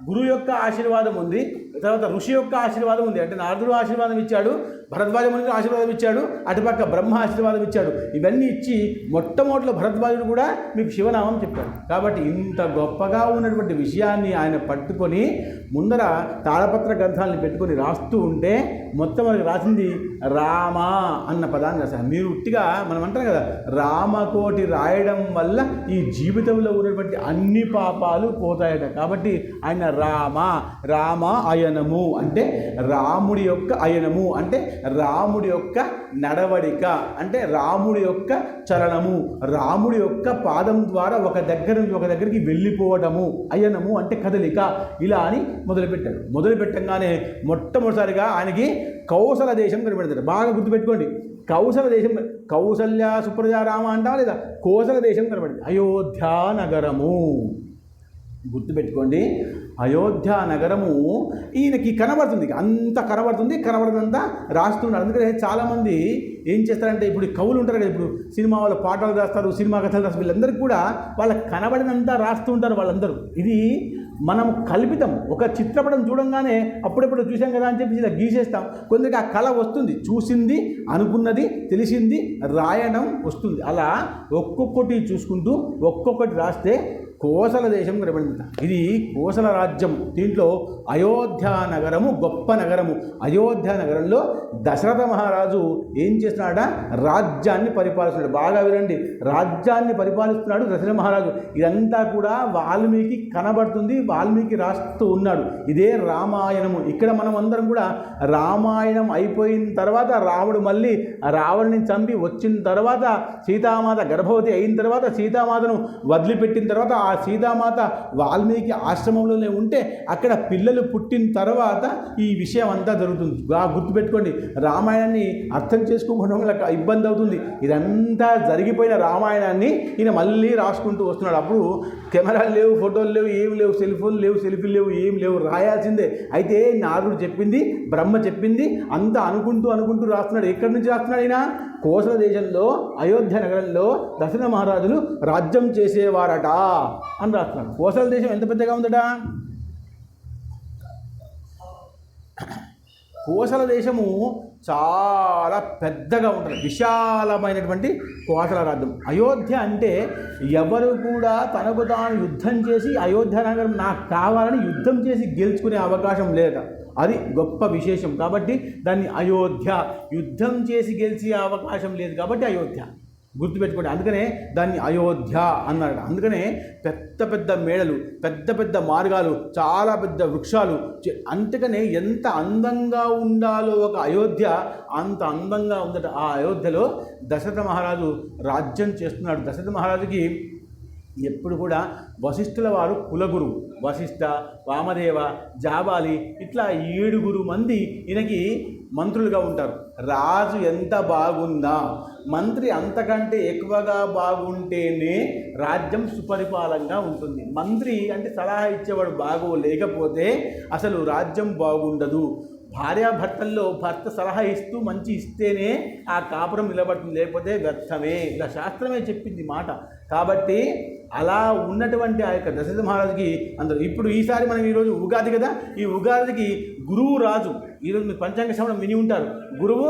గురువు యొక్క ఆశీర్వాదం ఉంది, తర్వాత ఋషి యొక్క ఆశీర్వాదం ఉంది. అంటే నారదుడు ఆశీర్వాదం ఇచ్చాడు, భరద్వాజ ముని ఆశీర్వాదం ఇచ్చాడు, అటుపక్క బ్రహ్మ ఆశీర్వాదం ఇచ్చాడు. ఇవన్నీ ఇచ్చి మొట్టమొదటిలో భరద్వాజుడు కూడా మీకు శివనామం చెప్పాడు. కాబట్టి ఇంత గొప్పగా ఉన్నటువంటి విషయాన్ని ఆయన పట్టుకొని ముందర తాళపత్ర గ్రంథాలను పెట్టుకొని రాస్తూ ఉంటే మొత్తం మనకి రాసింది రామ అన్న పదాన్ని రాశారు. మీరు ఉట్టిగా మనం అంటాం కదా, రామకోటి రాయడం వల్ల ఈ జీవితంలో ఉన్నటువంటి అన్ని పాపాలు పోతాయట. కాబట్టి ఆయన రామ అయనము అంటే రాముడి యొక్క అయనము అంటే రాముడి యొక్క నడవడిక, అంటే రాముడి యొక్క చలనము, రాముడి యొక్క పాదం ద్వారా ఒక దగ్గర నుంచి ఒక దగ్గరికి వెళ్ళిపోవడము. అయనము అంటే కదలిక. ఇలా అని మొదలుపెట్టాడు. మొదలుపెట్టంగానే మొట్టమొదటిసారిగా ఆయనకి కౌసల దేశం కనబడుతుంది. బాగా గుర్తుపెట్టుకోండి, కౌసల దేశం, కౌసల్య సుప్రజా రామ అంటా లేదా, కోసల దేశం కనబడింది. అయోధ్యా నగరము గుర్తుపెట్టుకోండి. అయోధ్య నగరము ఈయనకి కనబడుతుంది, అంత కనబడుతుంది. కనబడుతుందంతా రాస్తున్నాడు. అందుకనే చాలామంది ఏం చేస్తారంటే, ఇప్పుడు కవులు ఉంటారు కదా, ఇప్పుడు సినిమా వాళ్ళ పాటలు రాస్తారు, సినిమా కథలు రాస్తారు, వీళ్ళందరికీ కూడా వాళ్ళకి కనబడినంతా రాస్తూ ఉంటారు వాళ్ళందరూ. ఇది మనం కల్పితం. ఒక చిత్రపటం చూడంగానే అప్పుడెప్పుడు చూసాం కదా అని చెప్పి ఇలా గీసేస్తాం. కొందరికి ఆ కళ వస్తుంది, చూసింది, అనుకున్నది, తెలిసింది రాయడం వస్తుంది. అలా ఒక్కొక్కటి చూసుకుంటూ ఒక్కొక్కటి రాస్తే కోసల దేశం కనబడింది. ఇది కోసల రాజ్యం. దీంట్లో అయోధ్య నగరము గొప్ప నగరము. అయోధ్య నగరంలో దశరథ మహారాజు ఏం చేస్తున్నాడ? రాజ్యాన్ని పరిపాలిస్తున్నాడు. బాగా వినండి, రాజ్యాన్ని పరిపాలిస్తున్నాడు దశరథ మహారాజు. ఇదంతా కూడా వాల్మీకి కనబడుతుంది, వాల్మీకి రాస్తూ ఉన్నాడు. ఇదే రామాయణము. ఇక్కడ మనం అందరం కూడా రామాయణం అయిపోయిన తర్వాత రాముడు మళ్ళీ రావణుని చంపి వచ్చిన తర్వాత సీతామాత గర్భవతి అయిన తర్వాత సీతామాతను వదిలిపెట్టిన తర్వాత ఆ ఆ సీతామాత వాల్మీకి ఆశ్రమంలోనే ఉంటే అక్కడ పిల్లలు పుట్టిన తర్వాత ఈ విషయం అంతా జరుగుతుంది. గుర్తుపెట్టుకోండి, రామాయణాన్ని అర్థం చేసుకోవడం వల్ల ఇబ్బంది అవుతుంది. ఇదంతా జరిగిపోయిన రామాయణాన్ని ఈయన మళ్ళీ రాసుకుంటూ వస్తున్నాడు. అప్పుడు కెమెరాలు లేవు, ఫోటోలు లేవు, ఏం లేవు, సెల్ఫోన్లు లేవు, సెల్ఫీలు లేవు, ఏం లేవు, రాయాల్సిందే. అయితే నారదుడు చెప్పింది, బ్రహ్మ చెప్పింది అంతా అనుకుంటూ రాస్తున్నాడు. ఎక్కడి నుంచి రాస్తున్నాడు ఈయన? కోసల దేశంలో అయోధ్య నగరంలో దశరథ మహారాజులు రాజ్యం చేసేవారట అని రాస్తున్నాడు. కోసల దేశం ఎంత పెద్దగా ఉందట? కోసల దేశము చాలా పెద్దగా ఉంటుంది, విశాలమైనటువంటి కోసల రాజ్యం. అయోధ్య అంటే ఎవరు కూడా తనకు తాను యుద్ధం చేసి అయోధ్య నగరం నాకు కావాలని యుద్ధం చేసి గెలుచుకునే అవకాశం లేదట. అది గొప్ప విశేషం. కాబట్టి దాన్ని అయోధ్య, యుద్ధం చేసి గెలిచే అవకాశం లేదు కాబట్టి అయోధ్య. గుర్తుపెట్టుకోండి, అందుకనే దాన్ని అయోధ్య అన్నాడు. అందుకనే పెద్ద పెద్ద మేడలు, పెద్ద పెద్ద మార్గాలు, చాలా పెద్ద వృక్షాలు. అంతకనే ఎంత అందంగా ఉండాలో ఒక అయోధ్య అంత అందంగా ఉందట. ఆ అయోధ్యలో దశరథ మహారాజు రాజ్యం చేస్తున్నాడు. దశరథ మహారాజుకి ఎప్పుడు కూడా వశిష్ఠుల వారు కులగురువు. వశిష్ఠ, వామదేవ, జాబాలి ఇట్లా 7 మంది ఈయనకి మంత్రులుగా ఉంటారు. రాజు ఎంత బాగుందా, మంత్రి అంతకంటే ఎక్కువగా బాగుంటేనే రాజ్యం సుపరిపాలనగా ఉంటుంది. మంత్రి అంటే సలహా ఇచ్చేవాడు లేకపోతే అసలు రాజ్యం బాగుండదు. భార్యాభర్తల్లో భర్త సలహా ఇస్తూ మంచి ఇస్తేనే ఆ కాపురం నిలబడుతుంది, లేకపోతే వ్యర్థమే. ఇలా శాస్త్రమే చెప్పింది మాట. కాబట్టి అలా ఉన్నటువంటి ఆ యొక్క దశరథ మహారాజుకి అందరూ ఇప్పుడు ఈసారి మనం ఈరోజు ఉగాది కదా, ఈ ఉగాదికి గురువు రాజు. ఈరోజు మీరు పంచాంగ శ్రవణం విని ఉంటారు. గురువు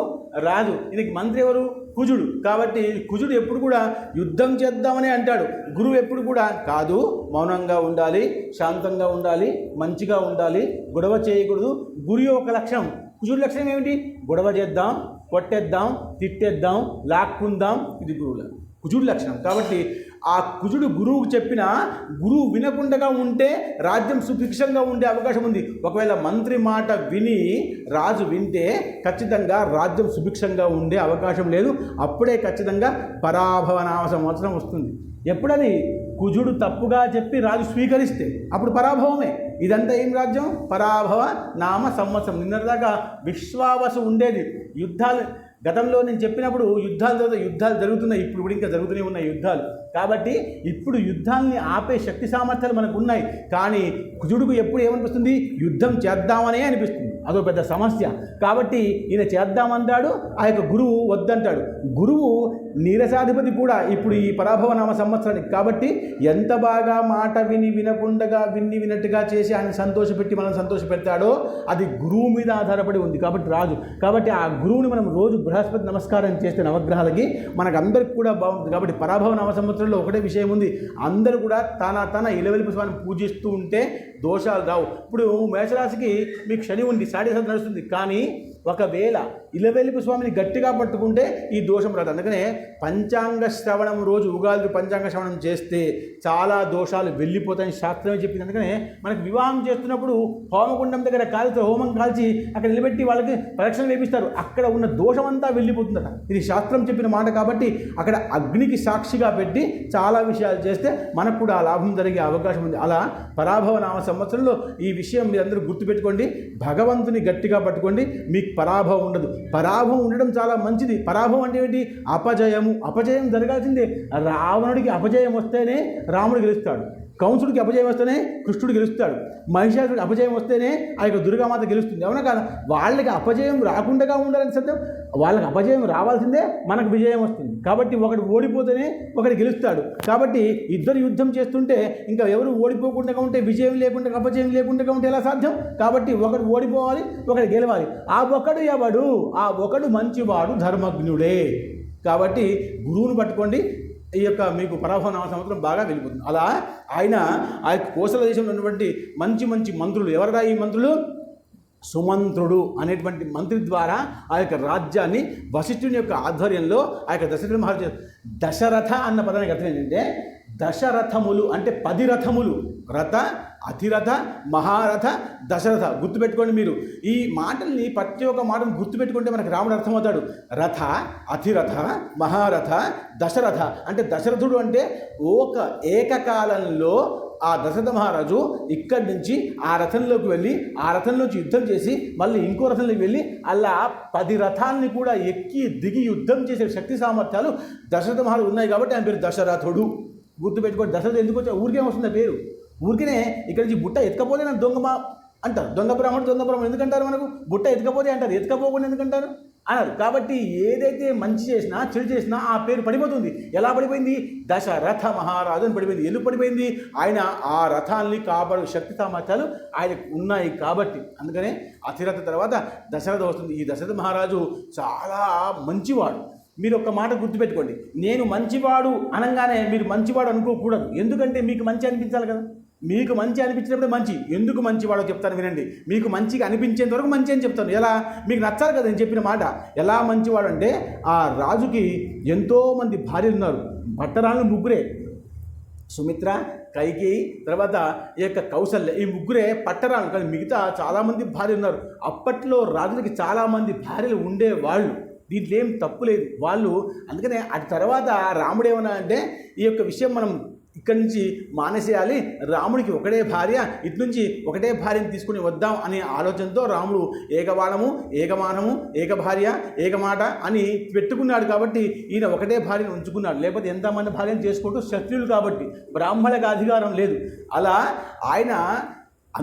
రాజు, ఈయనకి మంత్రి ఎవరు? కుజుడు. కాబట్టి కుజుడు ఎప్పుడు కూడా యుద్ధం చేద్దామని అంటాడు. గురువు ఎప్పుడు కూడా కాదు, మౌనంగా ఉండాలి, శాంతంగా ఉండాలి, మంచిగా ఉండాలి, గొడవ చేయకూడదు. గురువు ఒక లక్ష్యం, కుజుడు లక్ష్యం ఏమిటి? గొడవ చేద్దాం, కొట్టేద్దాం, తిట్టేద్దాం, లాక్కుందాం. ఇది కుజుడు లక్షణం. కాబట్టి ఆ కుజుడు గురువుకు చెప్పిన గురువు వినకుండా ఉంటే రాజ్యం సుభిక్షంగా ఉండే అవకాశం ఉంది. ఒకవేళ మంత్రి మాట విని రాజు వింటే ఖచ్చితంగా రాజ్యం సుభిక్షంగా ఉండే అవకాశం లేదు. అప్పుడే ఖచ్చితంగా పరాభవ నామ సంవత్సరం వస్తుంది. ఎప్పుడది కుజుడు తప్పుగా చెప్పి రాజు స్వీకరిస్తే అప్పుడు పరాభవమే. ఇదంతా ఏం రాజ్యం? పరాభవ నామ సంవత్సరం. నిన్నటిదాకా విశ్వావసు ఉండేది. యుద్ధాలు గతంలో నేను చెప్పినప్పుడు యుద్ధాలు జరుగుతున్నాయి. ఇప్పుడు ఇంకా జరుగుతూనే ఉన్నాయి యుద్ధాలు. కాబట్టి ఇప్పుడు యుద్ధాలని ఆపే శక్తి సామర్థ్యాలు మనకు ఉన్నాయి. కానీ కుజుడుకు ఎప్పుడు ఏమనిపిస్తుంది? యుద్ధం చేద్దామనే అనిపిస్తుంది. అదో పెద్ద సమస్య. కాబట్టి ఈయన చేద్దామంటాడు, ఆ యొక్క గురువు వద్దంటాడు. గురువు నీరసాధిపతి కూడా ఇప్పుడు ఈ పరాభవనామ సంవత్సరానికి. కాబట్టి ఎంత బాగా మాట వినకుండా విన్నట్టుగా చేసి ఆయన సంతోషపెట్టి మనం సంతోషపెడతాడో అది గురువు మీద ఆధారపడి ఉంది. కాబట్టి రాజు, కాబట్టి ఆ గురువుని మనం రోజు బృహస్పతి నమస్కారం చేస్తే నవగ్రహాలకి మనకందరికి కూడా బాగుంటుంది. కాబట్టి పరాభవనామ సంవత్సరంలో ఒకటే విషయం ఉంది, అందరూ కూడా తన ఇలవెల్పు స్వామిని పూజిస్తూ ఉంటే దోషాలు రావు. ఇప్పుడు మేషరాశికి మీకు శని ఉంది, సాడే నడుస్తుంది. కానీ ఒకవేళ ఇలవెల్పు స్వామిని గట్టిగా పట్టుకుంటే ఈ దోషం రాదు. అందుకనే పంచాంగ శ్రవణం రోజు ఉగాది పంచాంగ శ్రవణం చేస్తే చాలా దోషాలు వెళ్ళిపోతాయని శాస్త్రమే చెప్పింది. అందుకనే మనకు వివాహం చేస్తున్నప్పుడు హోమకుండం దగ్గర కాల్చి హోమం కాల్చి అక్కడ నిలబెట్టి వాళ్ళకి పరీక్షలు వేపిస్తారు. అక్కడ ఉన్న దోషం అంతా వెళ్ళిపోతుందట. ఇది శాస్త్రం చెప్పిన మాట. కాబట్టి అక్కడ అగ్నికి సాక్షిగా పెట్టి చాలా విషయాలు చేస్తే మనకు కూడా లాభం జరిగే అవకాశం ఉంది. అలా పరాభవ నామ సంవత్సరంలో ఈ విషయం మీరందరూ గుర్తుపెట్టుకోండి. భగవంతుని గట్టిగా పట్టుకోండి, మీకు పరాభవం ఉండదు. పరాభవం ఉండడం చాలా మంచిది. పరాభవం అంటే ఏంటి? అపజయం జరగాల్సిందే. రావణుడికి అపజయం వస్తేనే రాముడు గెలుస్తాడు, కంసుడికి అపజయం వస్తేనే కృష్ణుడు గెలుస్తాడు, మహిషాసుడికి అపజయం వస్తేనే ఆ యొక్క దుర్గామాత గెలుస్తుంది. అవునా కాదా? వాళ్ళకి అపజయం రాకుండా ఉండాలని సత్యం. వాళ్ళకి అపజయం రావాల్సిందే, మనకు విజయం వస్తుంది. కాబట్టి ఒకడు ఓడిపోతేనే ఒకడు గెలుస్తాడు. కాబట్టి ఇద్దరు యుద్ధం చేస్తుంటే ఇంకా ఎవరు ఓడిపోకుండా ఉంటే, విజయం లేకుండా అపజయం లేకుండా ఉంటే ఎలా సాధ్యం? కాబట్టి ఒకడు ఓడిపోవాలి, ఒకడు గెలవాలి. ఆ ఒకడు ఎవడు? ఆ ఒకడు మంచివాడు, ధర్మజ్ఞుడే. కాబట్టి గురువును పట్టుకోండి, ఈ యొక్క మీకు పరాభవ నామ సంవత్సరం బాగా వెళ్ళిపోతుంది. అలా ఆయన ఆ యొక్క కోసల దేశంలో ఉన్నటువంటి మంచి మంచి మంత్రులు, ఎవరా ఈ మంత్రులు? సుమంత్రుడు అనేటువంటి మంత్రి ద్వారా ఆ యొక్క రాజ్యాన్ని వశిష్ఠుని యొక్క ఆధ్వర్యంలో ఆ యొక్క దశరథ మహారాజు, దశరథ అన్న పదానికి అర్థం ఏంటంటే దశరథములు అంటే 10 రథములు. రథ అతిరథ మహారథ దశరథ. గుర్తుపెట్టుకోండి మీరు ఈ మాటల్ని, ప్రతి ఒక్క మాటను గుర్తుపెట్టుకుంటే మనకు రాముడు అర్థమవుతాడు. రథ, అతిరథ, మహారథ, దశరథ. అంటే దశరథుడు అంటే ఏకకాలంలో ఆ దశరథ మహారాజు ఇక్కడి నుంచి ఆ రథంలోకి వెళ్ళి ఆ రథంలోంచి యుద్ధం చేసి మళ్ళీ ఇంకో రథంలోకి వెళ్ళి అలా 10 రథాలని కూడా ఎక్కి దిగి యుద్ధం చేసే శక్తి సామర్థ్యాలు దశరథ మహారాజు ఉన్నాయి కాబట్టి ఆయన పేరు దశరథుడు. గుర్తుపెట్టుకోండి. దశరథ ఎందుకు వచ్చా? ఊరికే వస్తుంది పేరు. ఊరికేనే ఇక్కడి నుంచి బుట్ట ఎత్తుకపోతే నన్ను దొంగ అంటారు. దొంగ బ్రాహ్మణుడు ఎందుకంటారు? మనకు బుట్ట ఎత్తుకపోతే అంటారు, ఎత్తుకపోకుండా ఎందుకంటారు అన్నారు. కాబట్టి ఏదైతే మంచి చేసినా చెడు చేసినా ఆ పేరు పడిపోతుంది. ఎలా పడిపోయింది? దశరథ మహారాజు అని పడిపోయింది. ఎందుకు పడిపోయింది? ఆయన ఆ రథాల్ని కాపాడు శక్తి సామర్థ్యాలు ఆయనకు ఉన్నాయి కాబట్టి. అందుకనే అతిరథ తర్వాత దశరథ వస్తుంది. ఈ దశరథ మహారాజు చాలా మంచివాడు. మీరు ఒక మాట గుర్తుపెట్టుకోండి, నేను మంచివాడు అనగానే మీరు మంచివాడు అనుకోకూడదు. ఎందుకంటే మీకు మంచి అనిపించాలి కదా. మీకు మంచి అనిపించినప్పుడే మంచి. ఎందుకు మంచివాడో చెప్తాను వినండి. మీకు మంచిగా అనిపించేంత వరకు మంచి అని చెప్తాను. ఎలా? మీకు నచ్చాలి కదా నేను చెప్పిన మాట. ఎలా మంచివాడు అంటే, ఆ రాజుకి ఎంతోమంది భార్యలు ఉన్నారు. పట్టరాళ్ళు 3 సుమిత్ర, కైకేయి, తర్వాత ఈ యొక్క కౌసల్య. ఈ 3 పట్టరాళ్ళు. కానీ మిగతా చాలామంది భార్యలు ఉన్నారు. అప్పట్లో రాజులకి చాలామంది భార్యలు ఉండేవాళ్ళు. దీంట్లో ఏం తప్పు లేదు వాళ్ళు. అందుకనే అటు తర్వాత రాముడు ఏమన్నా అంటే, ఈ యొక్క విషయం మనం ఇక్కడి నుంచి మానేసేయాలి, రాముడికి ఒకటే భార్య, ఇటు నుంచి ఒకటే భార్యను తీసుకుని వద్దాం అనే ఆలోచనతో రాముడు ఏకబాణము, ఏకమానము, ఏక భార్య, ఏకమాట అని పెట్టుకున్నాడు. కాబట్టి ఈయన ఒకటే భార్యను ఉంచుకున్నాడు. లేకపోతే ఎంతమంది భార్యను చేసుకుంటూ క్షత్రియులు కాబట్టి బ్రాహ్మణులకు అధికారం లేదు. అలా ఆయన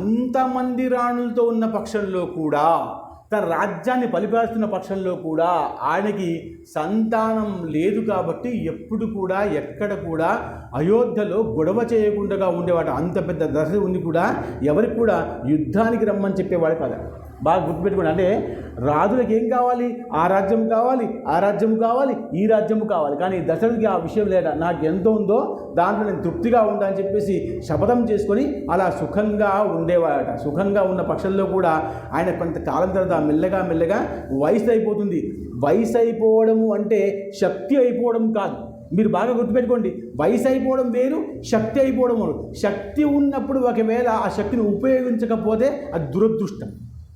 అంతమంది రాణులతో ఉన్న పక్షంలో కూడా, తన రాజ్యాన్ని పరిపాలిస్తున్న పక్షంలో కూడా ఆయనకి సంతానం లేదు. కాబట్టి ఎప్పుడు కూడా ఎక్కడ కూడా అయోధ్యలో గొడవ చేయకుండా ఉండేవాడు. అంత పెద్ద దశ ఉంది కూడా ఎవరికి కూడా యుద్ధానికి రమ్మని చెప్పేవాడు కదా. బాగా గుర్తుపెట్టుకోండి. అంటే రాజులకు ఏం కావాలి? ఆ రాజ్యం కావాలి, ఆ రాజ్యం కావాలి, ఈ రాజ్యము కావాలి. కానీ దశరథుడికి ఆ విషయం లేదా. నాకు ఎంత ఉందో దాంట్లో నేను తృప్తిగా ఉందా అని చెప్పేసి శపథం చేసుకొని అలా సుఖంగా ఉండేవాడట. సుఖంగా ఉన్న పక్షంలో కూడా ఆయన కొంతకాలం తర్వాత మెల్లగా మెల్లగా వయసు అయిపోతుంది. వయసు అయిపోవడము అంటే శక్తి అయిపోవడం కాదు. మీరు బాగా గుర్తుపెట్టుకోండి. వయసు అయిపోవడం వేరు, శక్తి అయిపోవడం వేరు. శక్తి ఉన్నప్పుడు ఒకవేళ ఆ శక్తిని ఉపయోగించకపోతే అది దురదృష్టం.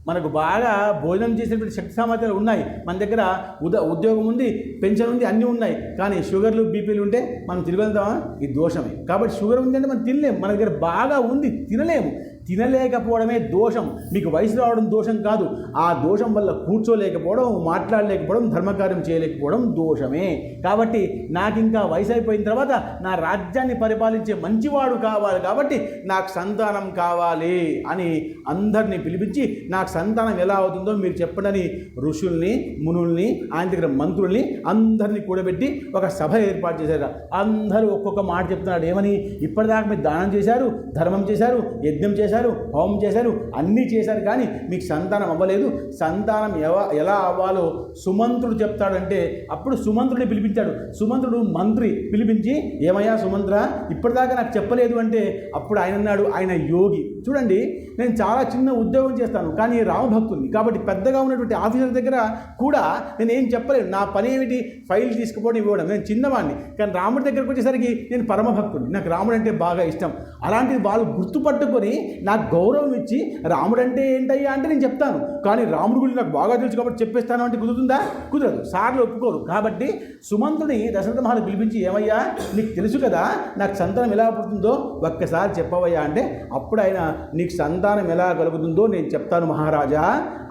మనకు బాగా భోజనం చేసేటువంటి శక్తి సామర్థ్యాలు ఉన్నాయి. మన దగ్గర ఉద్యోగం ఉంది, పెన్షన్ ఉంది, అన్నీ ఉన్నాయి. కానీ షుగర్లు, బీపీలు ఉంటే మనం తినగలుగుతామా? ఇది దోషమే. కాబట్టి షుగర్ ఉంది అంటే మనం తినలేము. మన దగ్గర బాగా ఉంది, తినలేము. తినలేకపోవడమే దోషం. మీకు వయసు రావడం దోషం కాదు. ఆ దోషం వల్ల కూర్చోలేకపోవడం, మాట్లాడలేకపోవడం, ధర్మకార్యం చేయలేకపోవడం దోషమే. కాబట్టి నాకు ఇంకా వయసు అయిపోయిన తర్వాత నా రాజ్యాన్ని పరిపాలించే మంచివాడు కావాలి. కాబట్టి నాకు సంతానం కావాలి అని అందరినీ పిలిపించి, నాకు సంతానం ఎలా అవుతుందో మీరు చెప్పండి ఋషుల్ని, మునుల్ని, ఆయన దగ్గర మంత్రుల్ని అందరినీ కూడబెట్టి ఒక సభ ఏర్పాటు చేశారు. అందరూ ఒక్కొక్క మాట చెప్తున్నాడు. ఏమని? ఇప్పటిదాకా మీరు దానం చేశారు, ధర్మం చేశారు, యజ్ఞం చేశారు, హోమం చేశారు, అన్నీ చేశారు, కానీ మీకు సంతానం అవ్వలేదు. సంతానం ఎలా అవ్వాలో సుమంత్రుడు చెప్తాడంటే అప్పుడు సుమంత్రుడిని పిలిపించాడు. సుమంత్రుడు మంత్రి పిలిపించి, ఏమయ్యా సుమంత్ర, ఇప్పటిదాకా నాకు చెప్పలేదు అంటే అప్పుడు ఆయన అన్నాడు, ఆయన యోగి. చూడండి, నేను చాలా చిన్న ఉద్యోగం చేస్తాను, కానీ రామభక్తుని కాబట్టి పెద్దగా ఉన్నటువంటి ఆఫీసర్ దగ్గర కూడా నేను ఏం చెప్పలేను. నా పని ఏమిటి? ఫైల్ తీసుకుపోవడం, ఇవ్వడం. నేను చిన్నవాడిని. కానీ రాముడి దగ్గరకు వచ్చేసరికి నేను పరమభక్తుని, నాకు రాముడు అంటే బాగా ఇష్టం. అలాంటిది వాళ్ళు గుర్తుపట్టుకొని నాకు గౌరవం ఇచ్చి రాముడు అంటే ఏంటయ్యా అంటే నేను చెప్తాను. కానీ రాముడి గురించి నాకు బాగా తెలుసు కాబట్టి చెప్పేస్తాను అంటే కుదురుతుందా? కుదరదు. సార్లు ఒప్పుకోరు. కాబట్టి సుమంతుని దశరథ మహారాజు పిలిపించి, ఏమయ్యా నీకు తెలుసు కదా నాకు సంతానం ఎలా పుడుతుందో ఒక్కసారి చెప్పవయ్యా అంటే అప్పుడు ఆయన, నీకు సంతానం ఎలా కలుగుతుందో నేను చెప్తాను మహారాజా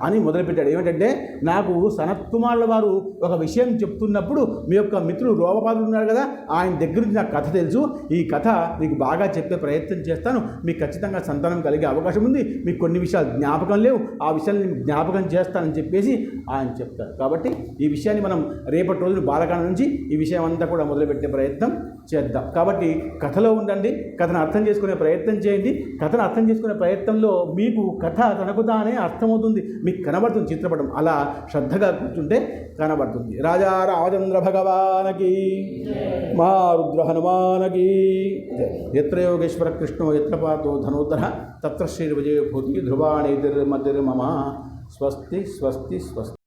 అని మొదలుపెట్టాడు. ఏమిటంటే, నాకు సనత్కుమారుల వారు ఒక విషయం చెప్తున్నప్పుడు మీ యొక్క మిత్రుడు రోమపాదుడు ఉన్నారు కదా, ఆయన దగ్గర నుంచి నాకు కథ తెలుసు. ఈ కథ మీకు బాగా చెప్పే ప్రయత్నం చేస్తాను. మీకు ఖచ్చితంగా సంతానం కలిగే అవకాశం ఉంది. మీకు కొన్ని విషయాలు జ్ఞాపకం లేవు, ఆ విషయాన్ని నేను జ్ఞాపకం చేస్తానని చెప్పేసి ఆయన చెప్తారు. కాబట్టి ఈ విషయాన్ని మనం రేపటి రోజున బాలకాండ నుంచి ఈ విషయం అంతా కూడా మొదలుపెట్టే ప్రయత్నం చేద్దాం. కాబట్టి కథలో ఉండండి, కథను అర్థం చేసుకునే ప్రయత్నం చేయండి. కథను అర్థం చేసుకునే ప్రయత్నంలో మీకు కథ తనకు తానే అర్థమవుతుంది, మీకు కనబడుతుంది చిత్రపటం. అలా శ్రద్ధగా కూర్చుంటే కనబడుతుంది. రాజా రామచంద్ర భగవానకి, మా రుద్ర హనుమానకి. ఎత్ర యోగేశ్వర కృష్ణో ఎత్ర పాతో ధనోత్తర తత్ర శ్రీ విజయ భూతి ధ్రువాణి మధ్య మమ. స్వస్తి స్వస్తి స్వస్తి.